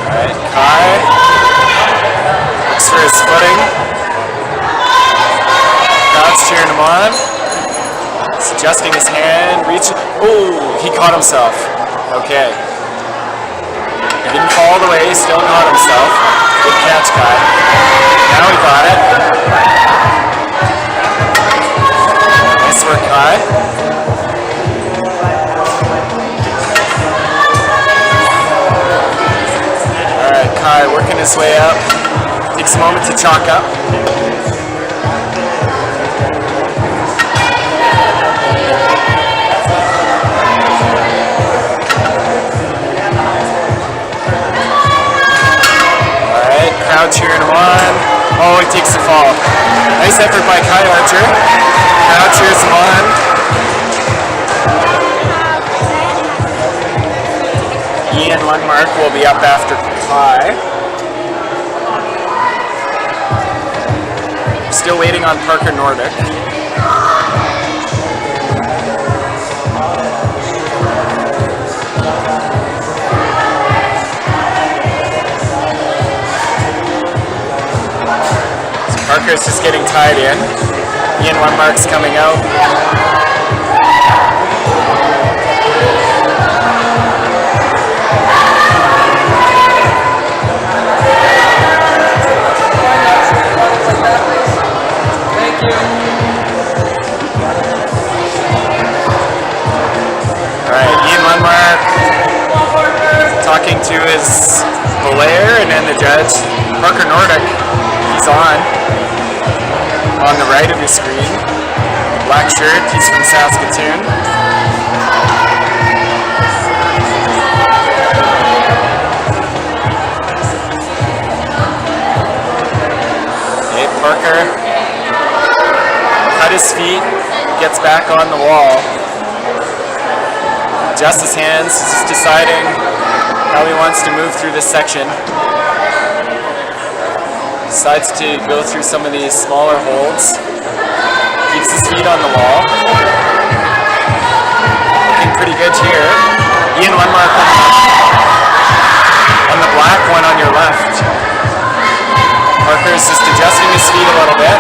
Alright, Kai looks for his footing. Crowd's cheering him on. He's adjusting his hand, reaching. Oh, he caught himself. Okay. He didn't fall all the way, he still caught himself. Good catch, Kai. Now he got it. Nice work, Kai. Alright, Kai working his way up. Takes a moment to chalk up. Alright, crowd cheering him on. Oh, he takes the fall. Nice effort by Kai Archer. Crowd cheers him on. Ian Lundmark will be up after Kai. Still waiting on Parker Nordic. So Parker's just getting tied in. Ian Lundmark's coming out. Talking to his belayer and then the judge. Parker Nordic, he's on the right of your screen. Black shirt, he's from Saskatoon. Okay, Parker cut his feet, gets back on the wall. Adjusts his hands, he's deciding how he wants to move through this section. Decides to go through some of these smaller holds. Keeps his feet on the wall. Looking pretty good here. Ian Lundmark on the black one on your left. Parker's just adjusting his feet a little bit.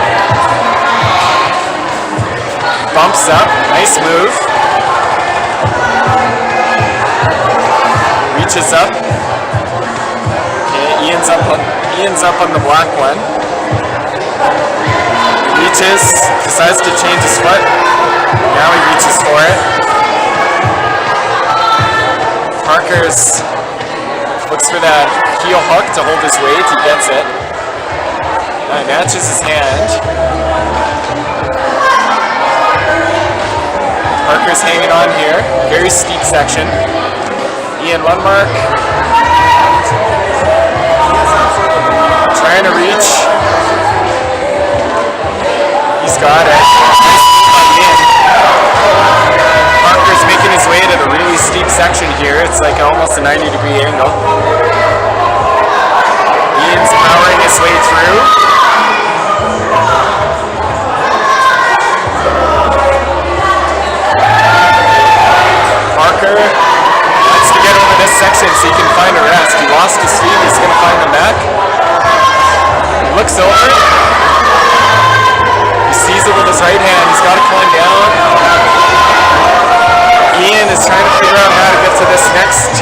Bumps up, nice move. Reaches up. Okay, Ian's up on the black one. Reaches, decides to change his foot. Now he reaches for it. Parker's looks for that heel hook to hold his weight. He gets it. Now he matches his hand. Parker's hanging on here. Very steep section. Ian Lundmark trying to reach. He's got it. Parker's making his way to the really steep section here. It's like almost a 90-degree angle. Ian's powering his way through. Parker wants to get over this section so he can find a rest. He lost his feet, he's going to find the neck. He looks over. He sees it with his right hand. He's got to climb down. Ian is trying to figure out how to get to this next.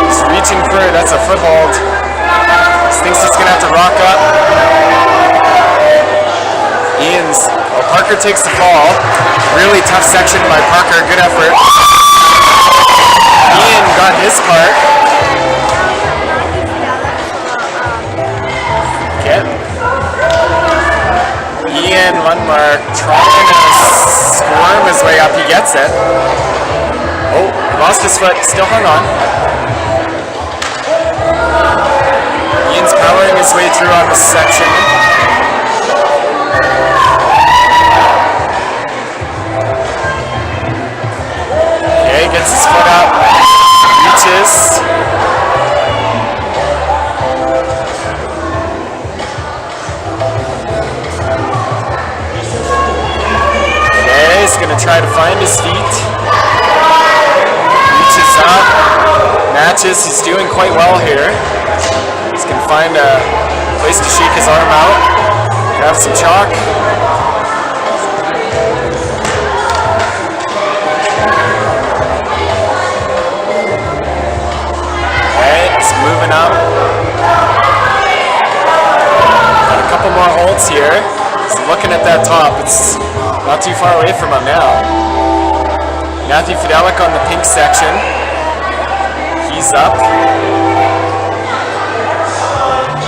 He's reaching for it. That's a foothold. He thinks he's going to have to rock up. Parker takes the fall. Really tough section by Parker. Good effort. Ian got his part. Okay. Ian Lundmark trying to squirm his way up. He gets it. Oh, lost his foot. Still hung on. Ian's powering his way through on this section. Lucas gonna try to find his feet. Reaches up, matches. He's doing quite well here. He's gonna find a place to shake his arm out. Grab some chalk. Alright, it's moving up. Got a couple more holds here. So looking at that top, it's not too far away from him now. Matthew Fidelic on the pink section. He's up.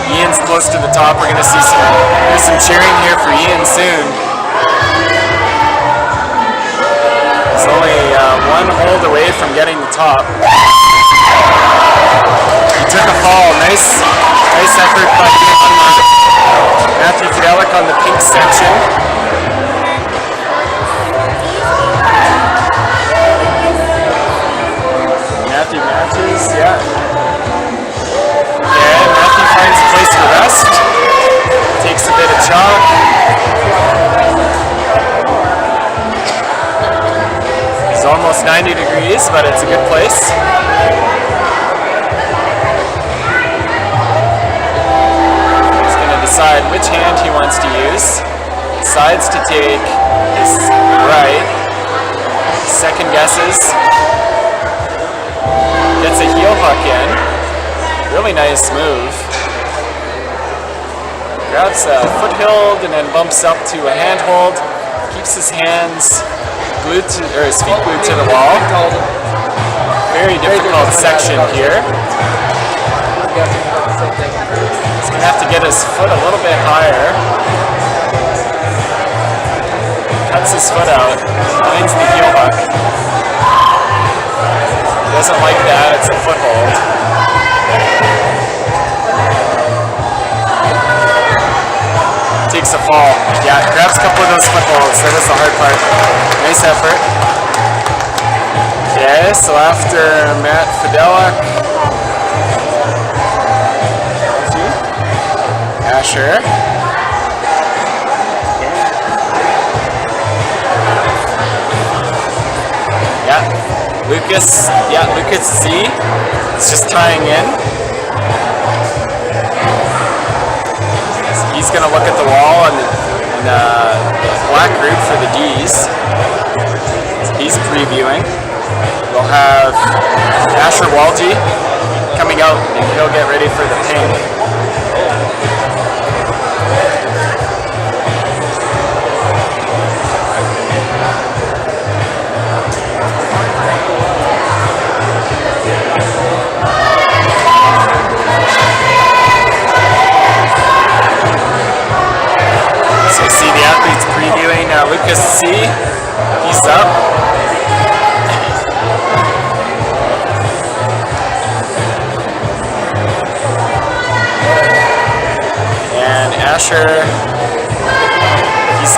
Ian's close to the top. We're gonna see there's some cheering here for Ian soon. He's only one hold away from getting the top. He took a fall. Nice effort by Matthew Fidelic on the pink section. Matthew matches, yeah. Okay, Matthew finds a place to rest. Takes a bit of chalk. It's almost 90 degrees, but it's a good place. He's going to decide which hand he wants to use. Decides to take his right. Second guesses. Gets a heel hook in. Really nice move. Grabs a foothold and then bumps up to a handhold. Keeps his hands glued to, or his feet glued to the wall. Very difficult section here. He's gonna have to get his foot a little bit higher. Cuts his foot out. Finds the heel hook. Doesn't like that, it's a foothold. Takes a fall. Yeah, grabs a couple of those footholds. That was the hard part. Nice effort. Okay, so after Matt Fidelic, Asher. Lucas Z. It's just tying in. He's going to look at the wall and the black group for the Ds. He's previewing. We'll have Asher Walty coming out and he'll get ready for the pink. So you see the athletes previewing. Lucas C. He's up. And Asher, he's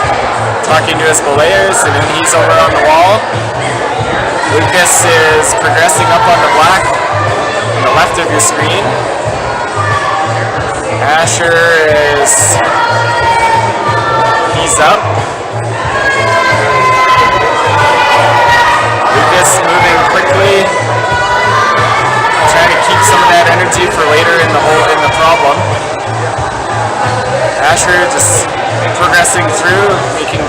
talking to his belayers, and then he's over on the wall. Lucas is progressing up on the black on the left of your screen. Asher is, he's up. Lucas moving quickly, trying to keep some of that energy for later in the problem. Asher just progressing through,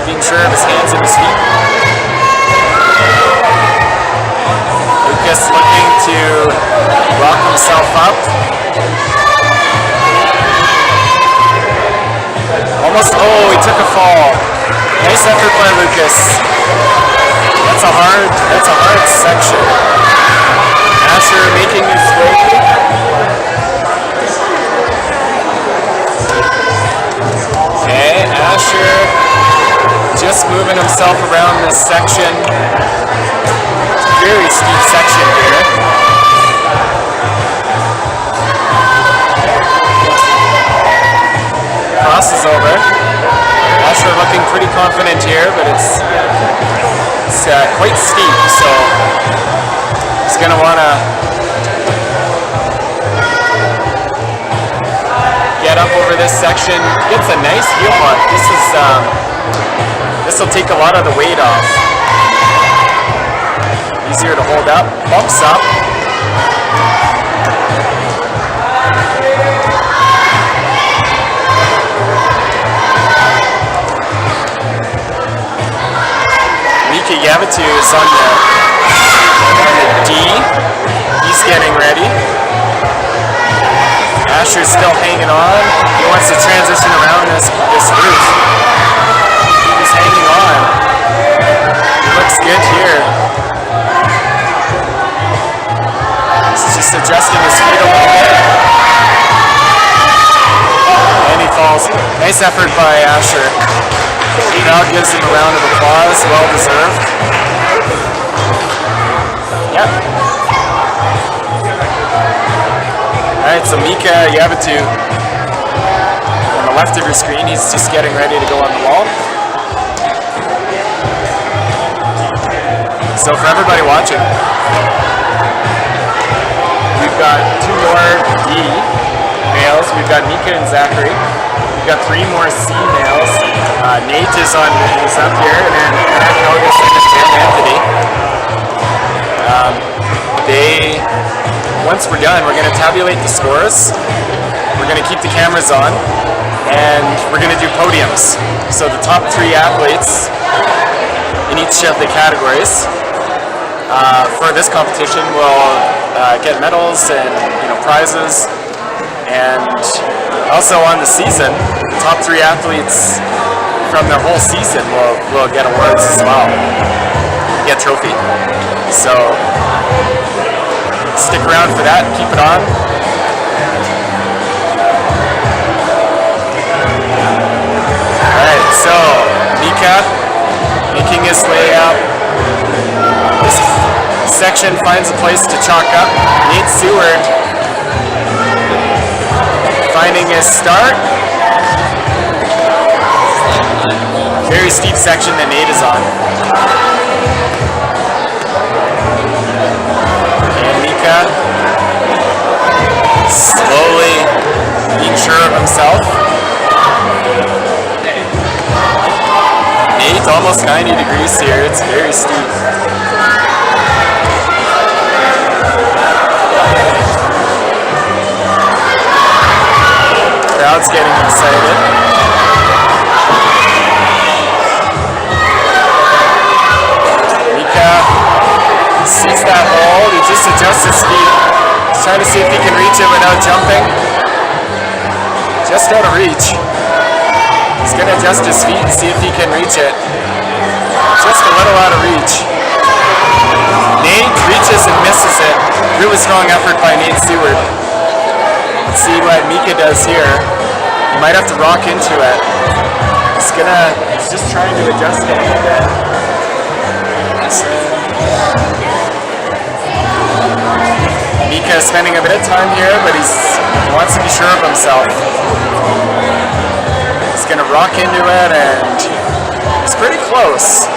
being sure of his hands and his feet. Lucas looking to rock himself up. Almost, oh, he took a fall. Nice effort by Lucas. That's a hard section. Asher making his way. Okay, Asher just moving himself around this section. Very steep section here. Crosses over. Asher looking pretty confident here, but it's quite steep, so he's going to want to get up over this section. Gets a nice heel hook. This is This will take a lot of the weight off. Easier to hold up. Bumps up. Mika Yavitu is on the D. He's getting ready. Asher's still hanging on. He wants to transition around this route. He's hanging on. He looks good here. He's just adjusting his feet a little bit. And he falls. Nice effort by Asher. The crowd gives him a round of applause, well deserved. Yep. Alright, so Mika Yavitu on the left of your screen, he's just getting ready to go on the wall. So for everybody watching, we've got 2 more D males. We've got Mika and Zachary. We've got 3 more C males. Nate is up here, and then Eric Helgeson and Jim Anthony. Once we're done, we're going to tabulate the scores. We're going to keep the cameras on, and we're going to do podiums. So the top 3 athletes in each of the categories for this competition will get medals and prizes. And also on the season, the top 3 athletes from their whole season will get awards as well, get trophy. So stick around for that, keep it on. Alright, so Mika making his way up. This section finds a place to chalk up. Nate Seward finding his start. Very steep section that Nate is on. And Mika slowly being sure of himself. Nate almost 90 degrees here. It's very steep. Crowd's getting excited. Mika sees that hold. He just adjusts his feet. He's trying to see if he can reach it without jumping. Just out of reach. He's going to adjust his feet and see if he can reach it. Just a little out of reach. Nate reaches and misses it. Really strong effort by Nate Seward. Let's see what Mika does here. He might have to rock into it. He's just trying to adjust it a little bit. Mika is spending a bit of time here, but he wants to be sure of himself. He's going to rock into it, and he's pretty close.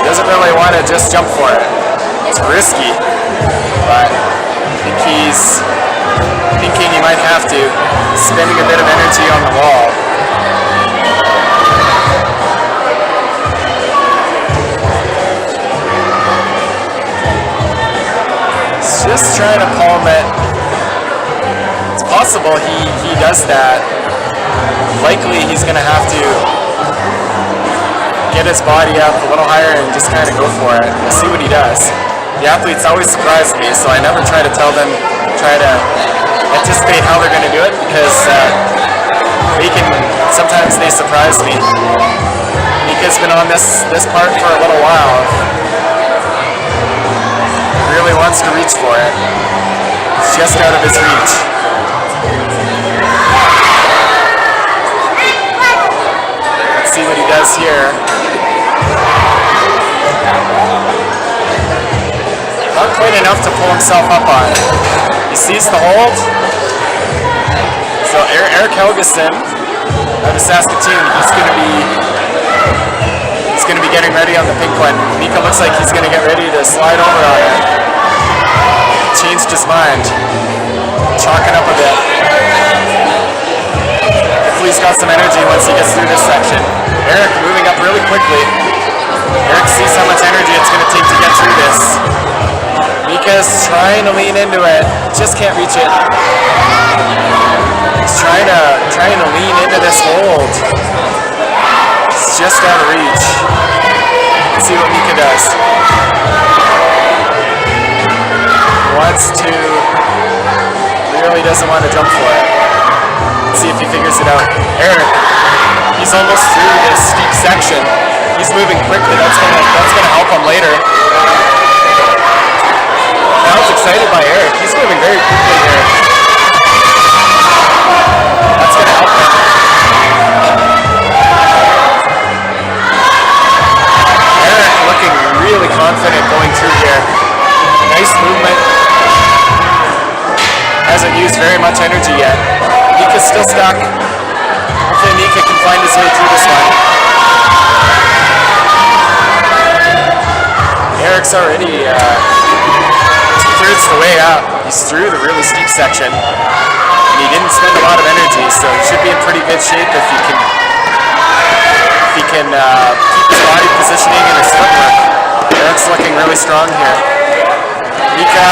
Doesn't really want to just jump for it. It's risky, but I think he's thinking he might have to. Spending a bit of energy on the wall. He's just trying to palm it. It's possible he does that. Likely he's going to have to get his body up a little higher and just kind of go for it. We'll see what he does. The athletes always surprise me, so I never try to tell them, try to anticipate how they're going to do it, because sometimes they surprise me. Mika's been on this part for a little while. He really wants to reach for it. It's just out of his reach. Let's see what he does here. Not quite enough to pull himself up on. He sees the hold. So Eric Helgeson out of Saskatoon, he's going to be getting ready on the pink one. Mika looks like he's going to get ready to slide over on it. changed his mind. Chalking up a bit. Hopefully he's got some energy once he gets through this section. Eric moving up really quickly. Eric sees how much energy it's going to take to get through this. Mika's trying to lean into it. Just can't reach it. He's trying to lean into this hold. It's just out of reach. Let's see what Mika does. Really doesn't want to jump for it. Let's see if he figures it out. Eric, he's almost through this steep section. He's moving quickly. That's gonna help him later. I was excited by Eric. He's moving very quickly here. That's gonna help him. Eric looking really confident going through here. Nice movement. Hasn't used very much energy yet. Mika's still stuck. Hopefully Mika can find his way through this one. Eric's already 2/3 the way up. He's through the really steep section. And he didn't spend a lot of energy, so he should be in pretty good shape if he can keep his body positioning and his footwork. Eric's looking really strong here. Mika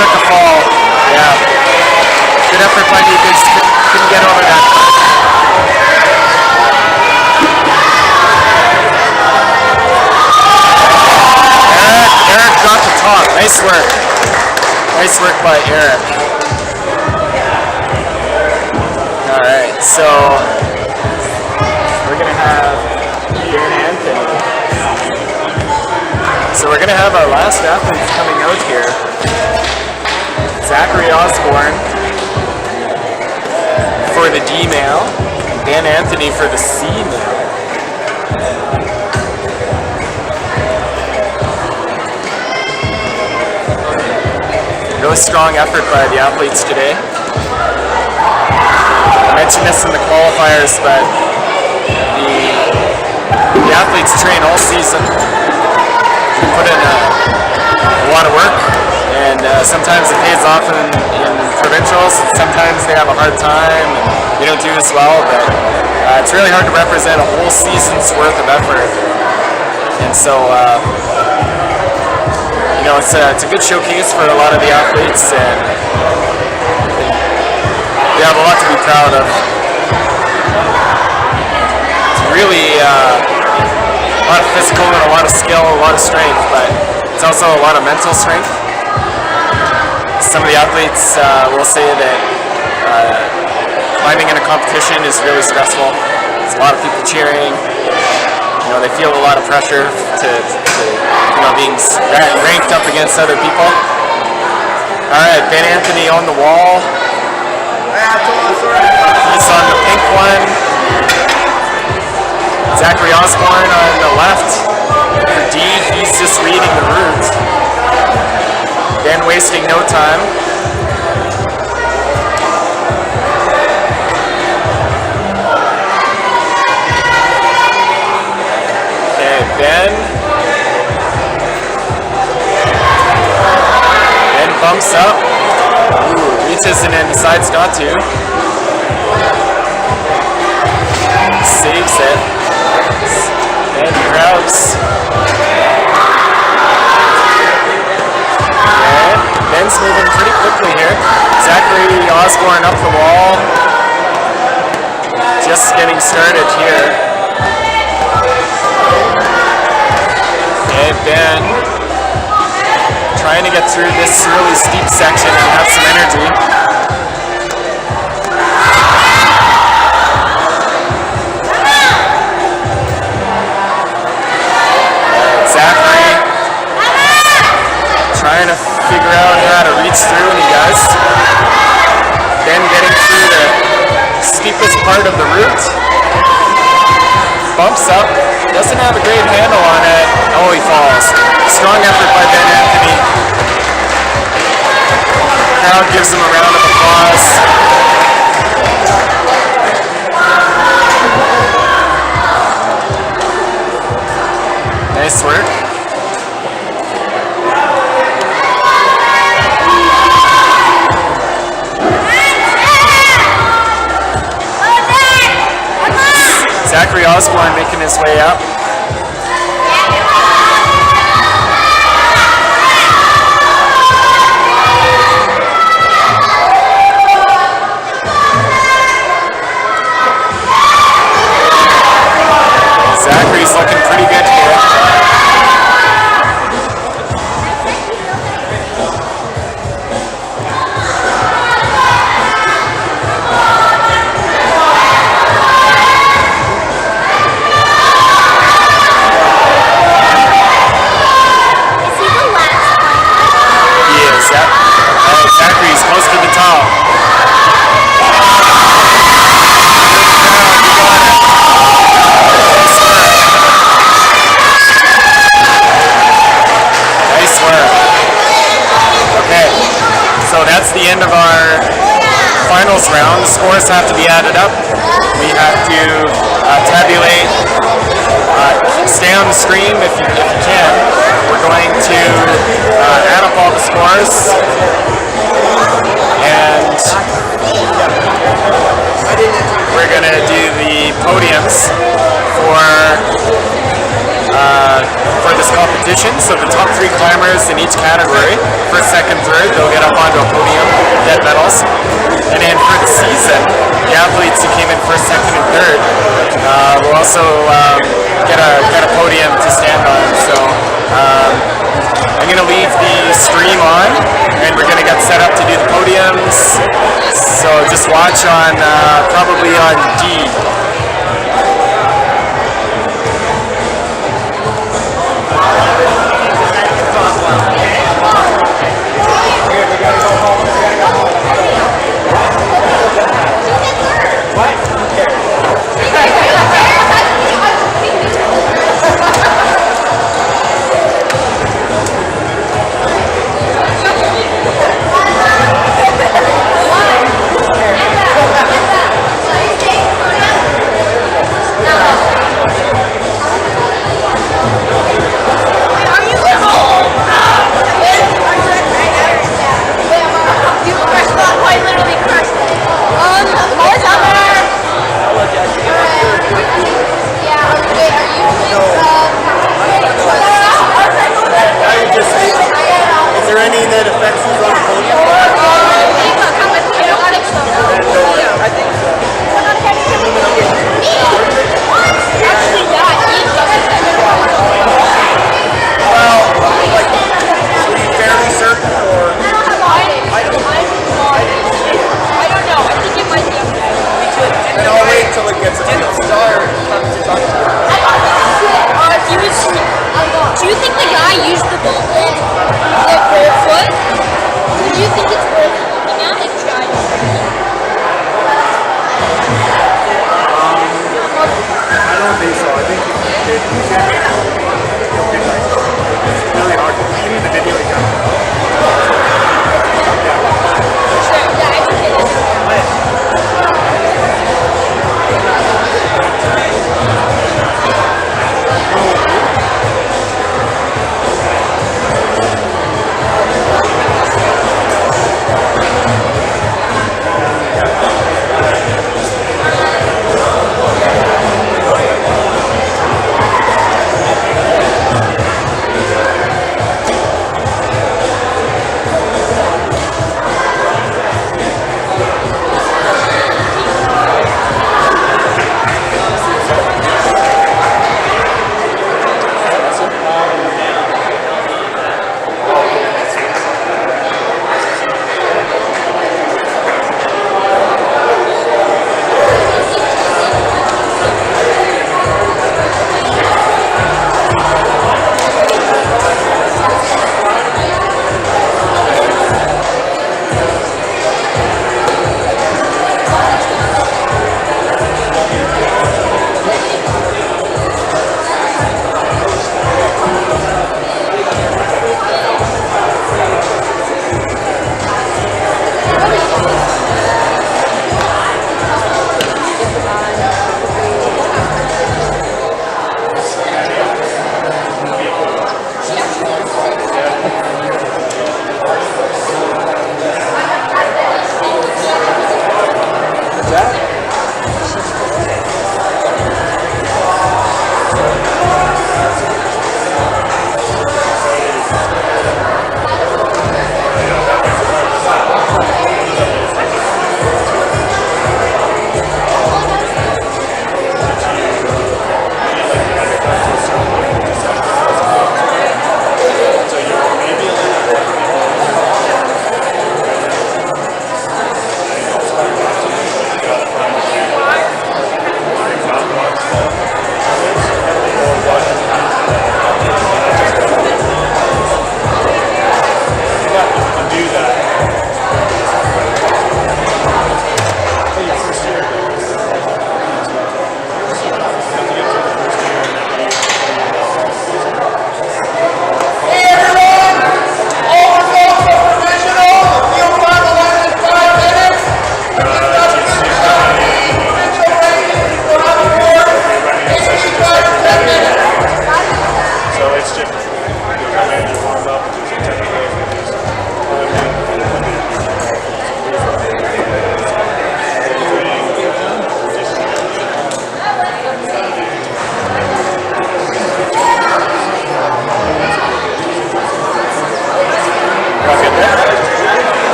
took a fall. Yeah. Good effort by Mika. Couldn't get over that. Eric got the top. Nice work. Nice work by Eric. Alright, so we're going to have Dan Anthony. So we're going to have our last athletes coming out here. Zachary Osborne for the D male, Dan Anthony for the C male. Really strong effort by the athletes today. I mentioned this in the qualifiers, but the athletes train all season. They put in a lot of work, and sometimes it pays off in provincials. Sometimes they have a hard time and they don't do as well, but it's really hard to represent a whole season's worth of effort. And so it's a good showcase for a lot of the athletes, and they have a lot to be proud of. It's really a lot of physical and a lot of skill, a lot of strength, but it's also a lot of mental strength. Some of the athletes will say that climbing in a competition is really stressful. There's a lot of people cheering. They feel a lot of pressure to being ranked up against other people. All right, Ben Anthony on the wall. He's on the pink one. Zachary Osborne on the left. For D, he's just reading the route. Ben wasting no time. Okay, Ben bumps up. Ooh, reaches and then decides not to. Saves it. And grabs. And Ben's moving pretty quickly here. Zachary Osborne up the wall. Just getting started here. And Ben trying to get through this really steep section and have some energy. Zachary trying to figure out how to reach through, and he does. Then getting through the steepest part of the route. Bumps up, doesn't have a great handle on it. Oh, he falls. Strong effort by Ben Anthony. Crowd gives him a round of applause. Nice work. Osborne making his way up. Zachary's looking pretty good here. He is, yep. Oh, Zachary's close to the top. Okay, so that's the end of our finals round. The scores have to be added up. We have to tabulate. Stay on the screen if you can. We're going to add up all the scores, and we're going to do the podiums for this competition. So the top 3 climbers in each category, first, second, third, they'll get up onto a podium, get medals. And then for the season, the athletes who came in first, second, and third will also get a podium to stand on. So I'm going to leave the stream on, and we're going to get set up to do the podiums. So just watch on probably on D.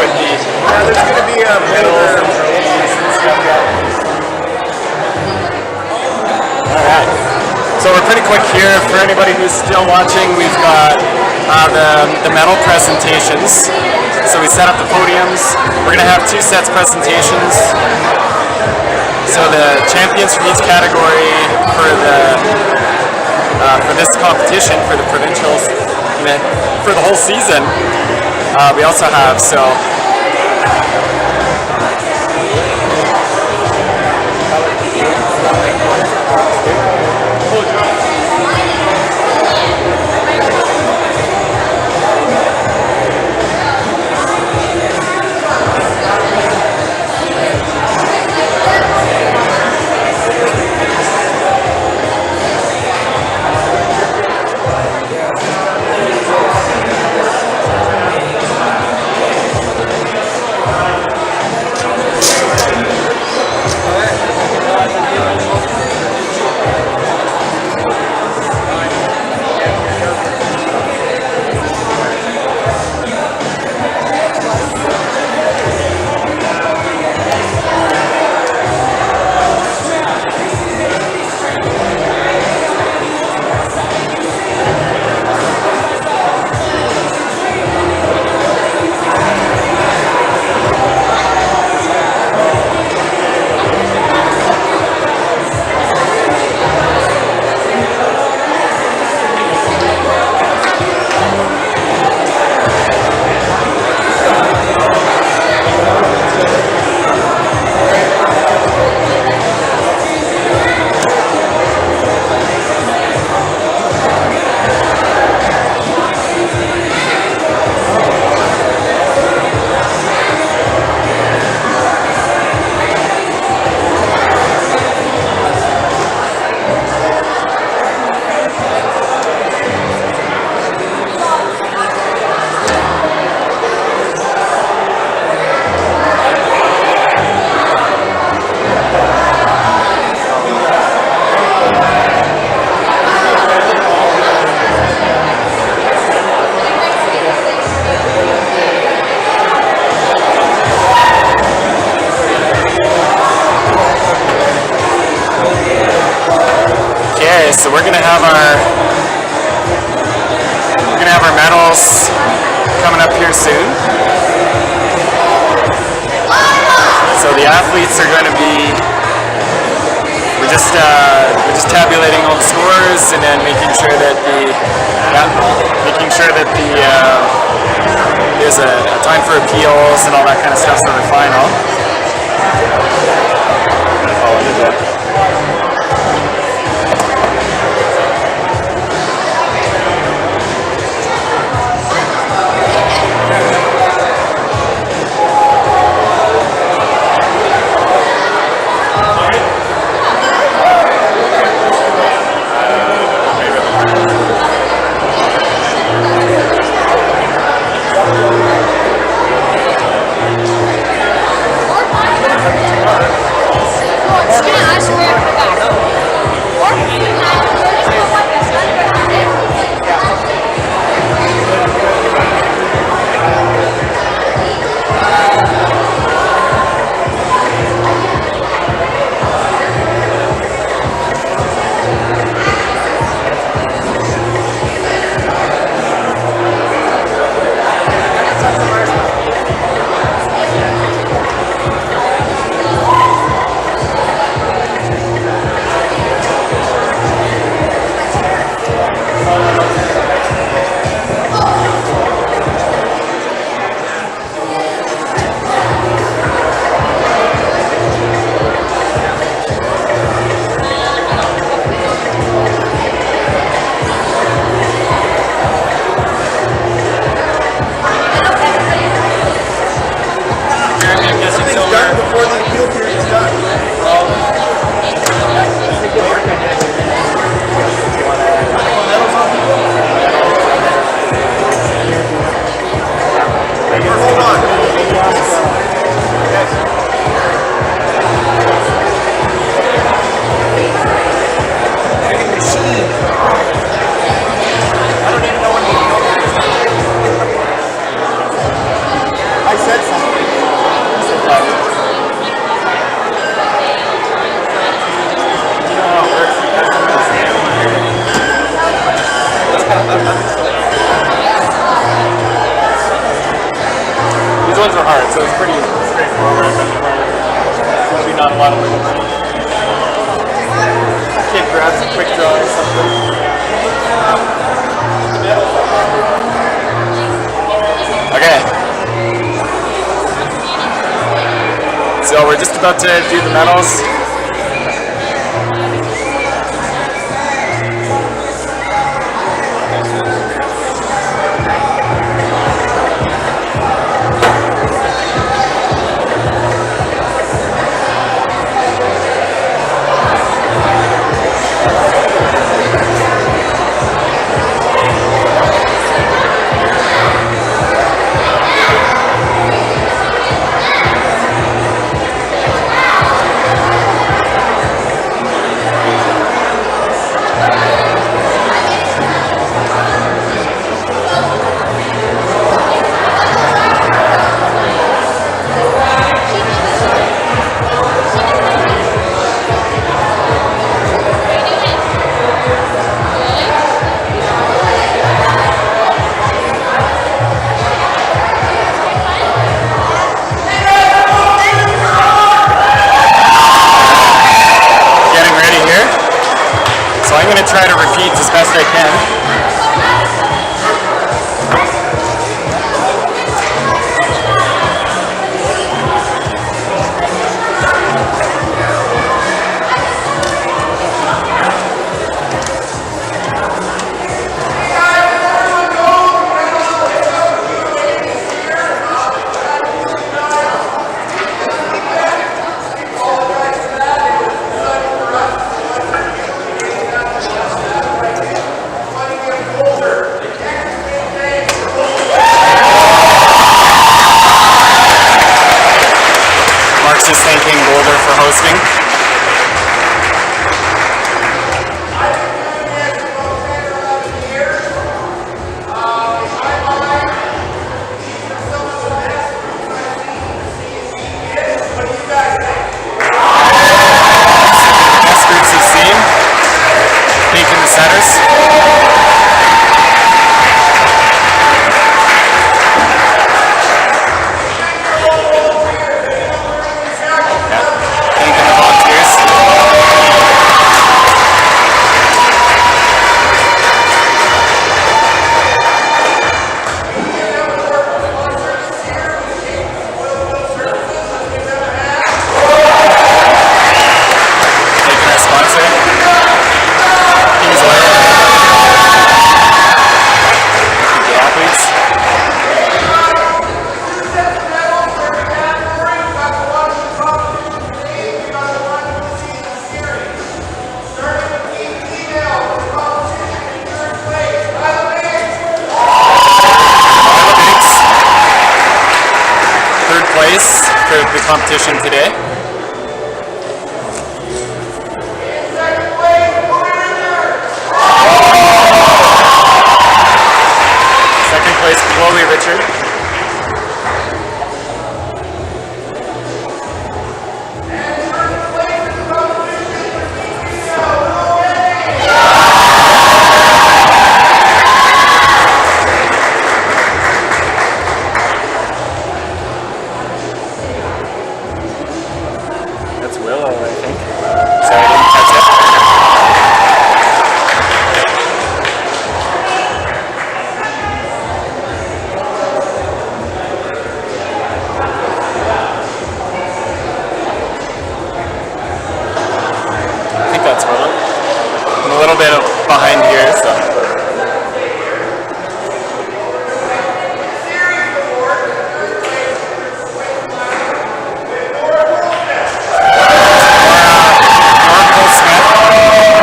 with the there's going to be a medals and trophies and stuff. Alright. So we're pretty quick here. For anybody who's still watching, we've got the medal presentations. So we set up the podiums. We're going to have 2 sets presentations. So the champions from each category for this competition, for the provincials, and then for the whole season, we also have so we're gonna have our medals coming up here soon. So the athletes are going to be we're just tabulating all the scores and then making sure that there's a time for appeals and all that kind of stuff for the final. Just gonna ask you where to go back. so it's pretty straightforward. Maybe not a lot of wiggle room. Kid grabs a quick draw or something. Okay. So we're just about to do the medals. Try to repeat as best I can. Just thanking Boulder for hosting. Best groups you've seen. Taking the setters. For the competition today. Second place, Chloe Richard. Behind here, so.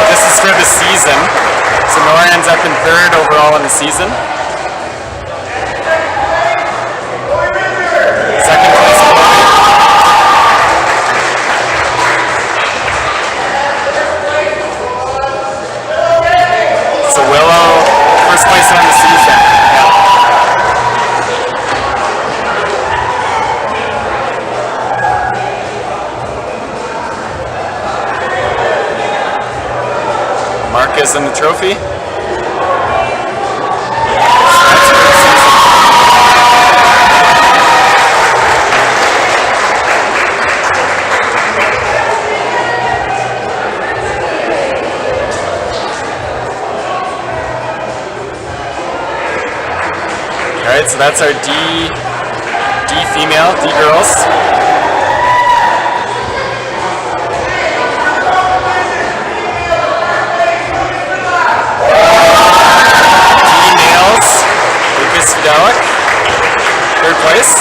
This is for the season. So Nora ends up in third overall in the season. Second place, Willow, first place on the season. Yeah. Marcus and the trophy. That's a good season. Alright, so that's our D female, D girls. D males, Lucas Fidelic, 3rd place.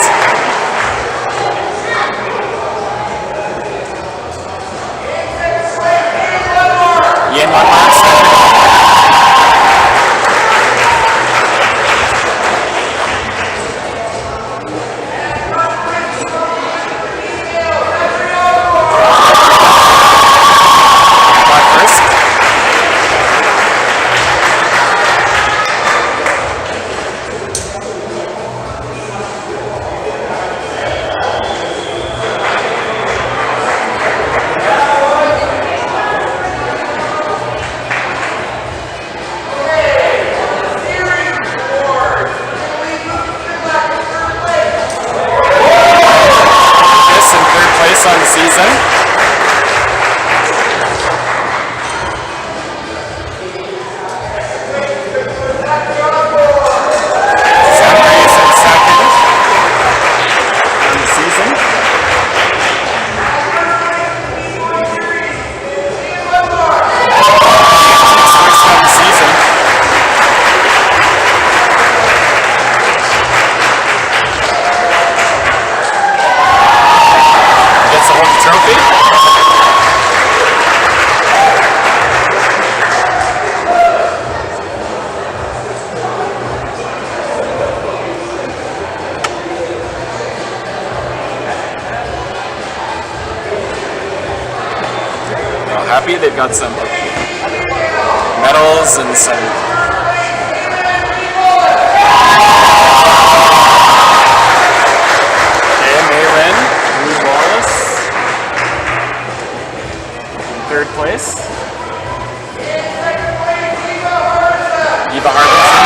Ian Monmouth, 2nd. On the season. Zachary is in 2nd on the season. First on the season. Gets to hold the trophy. Well, happy they've got some medals and some Mayrin, Louis Wallace, 3rd place. Eva Harbinson.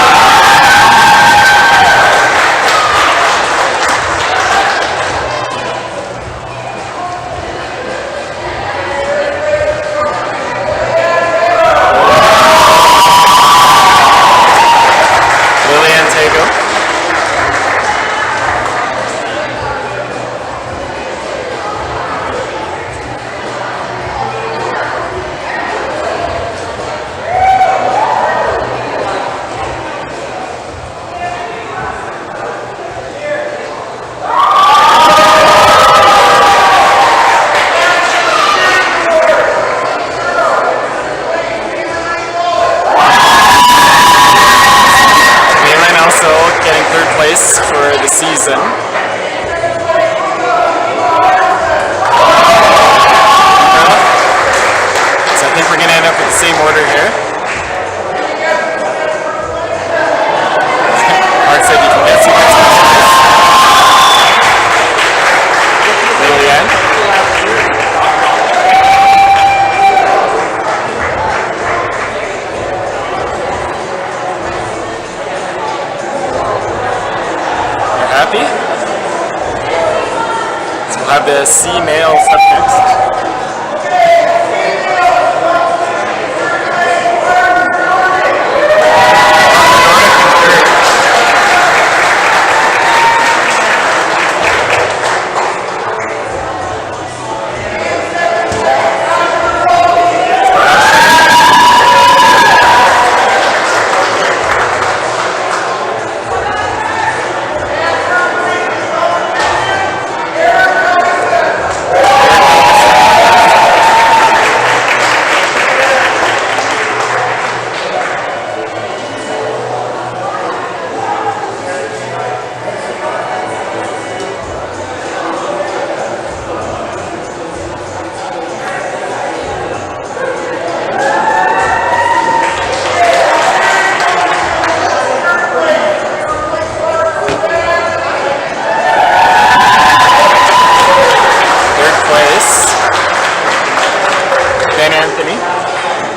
Lilian Tego. Getting 3rd place for the season. So I think we're going to end up with the same order here. Art said you can guess who gets first place. Lilian. Happy? So we'll have the C males up next.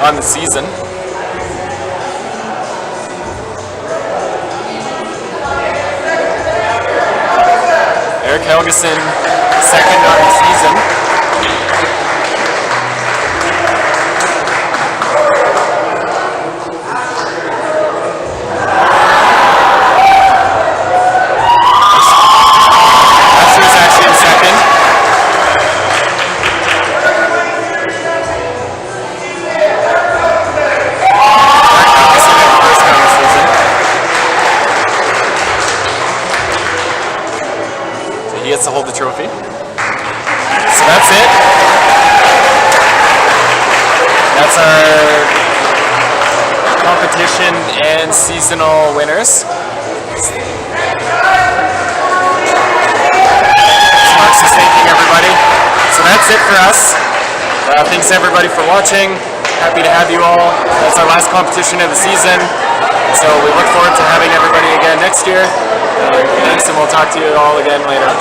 On the season. Eric Helgeson, 2nd on the season. and seasonal winners. Mark's just thanking everybody. So that's it for us. Thanks everybody for watching. Happy to have you all. That's our last competition of the season. So we look forward to having everybody again next year. Thanks, and we'll talk to you all again later.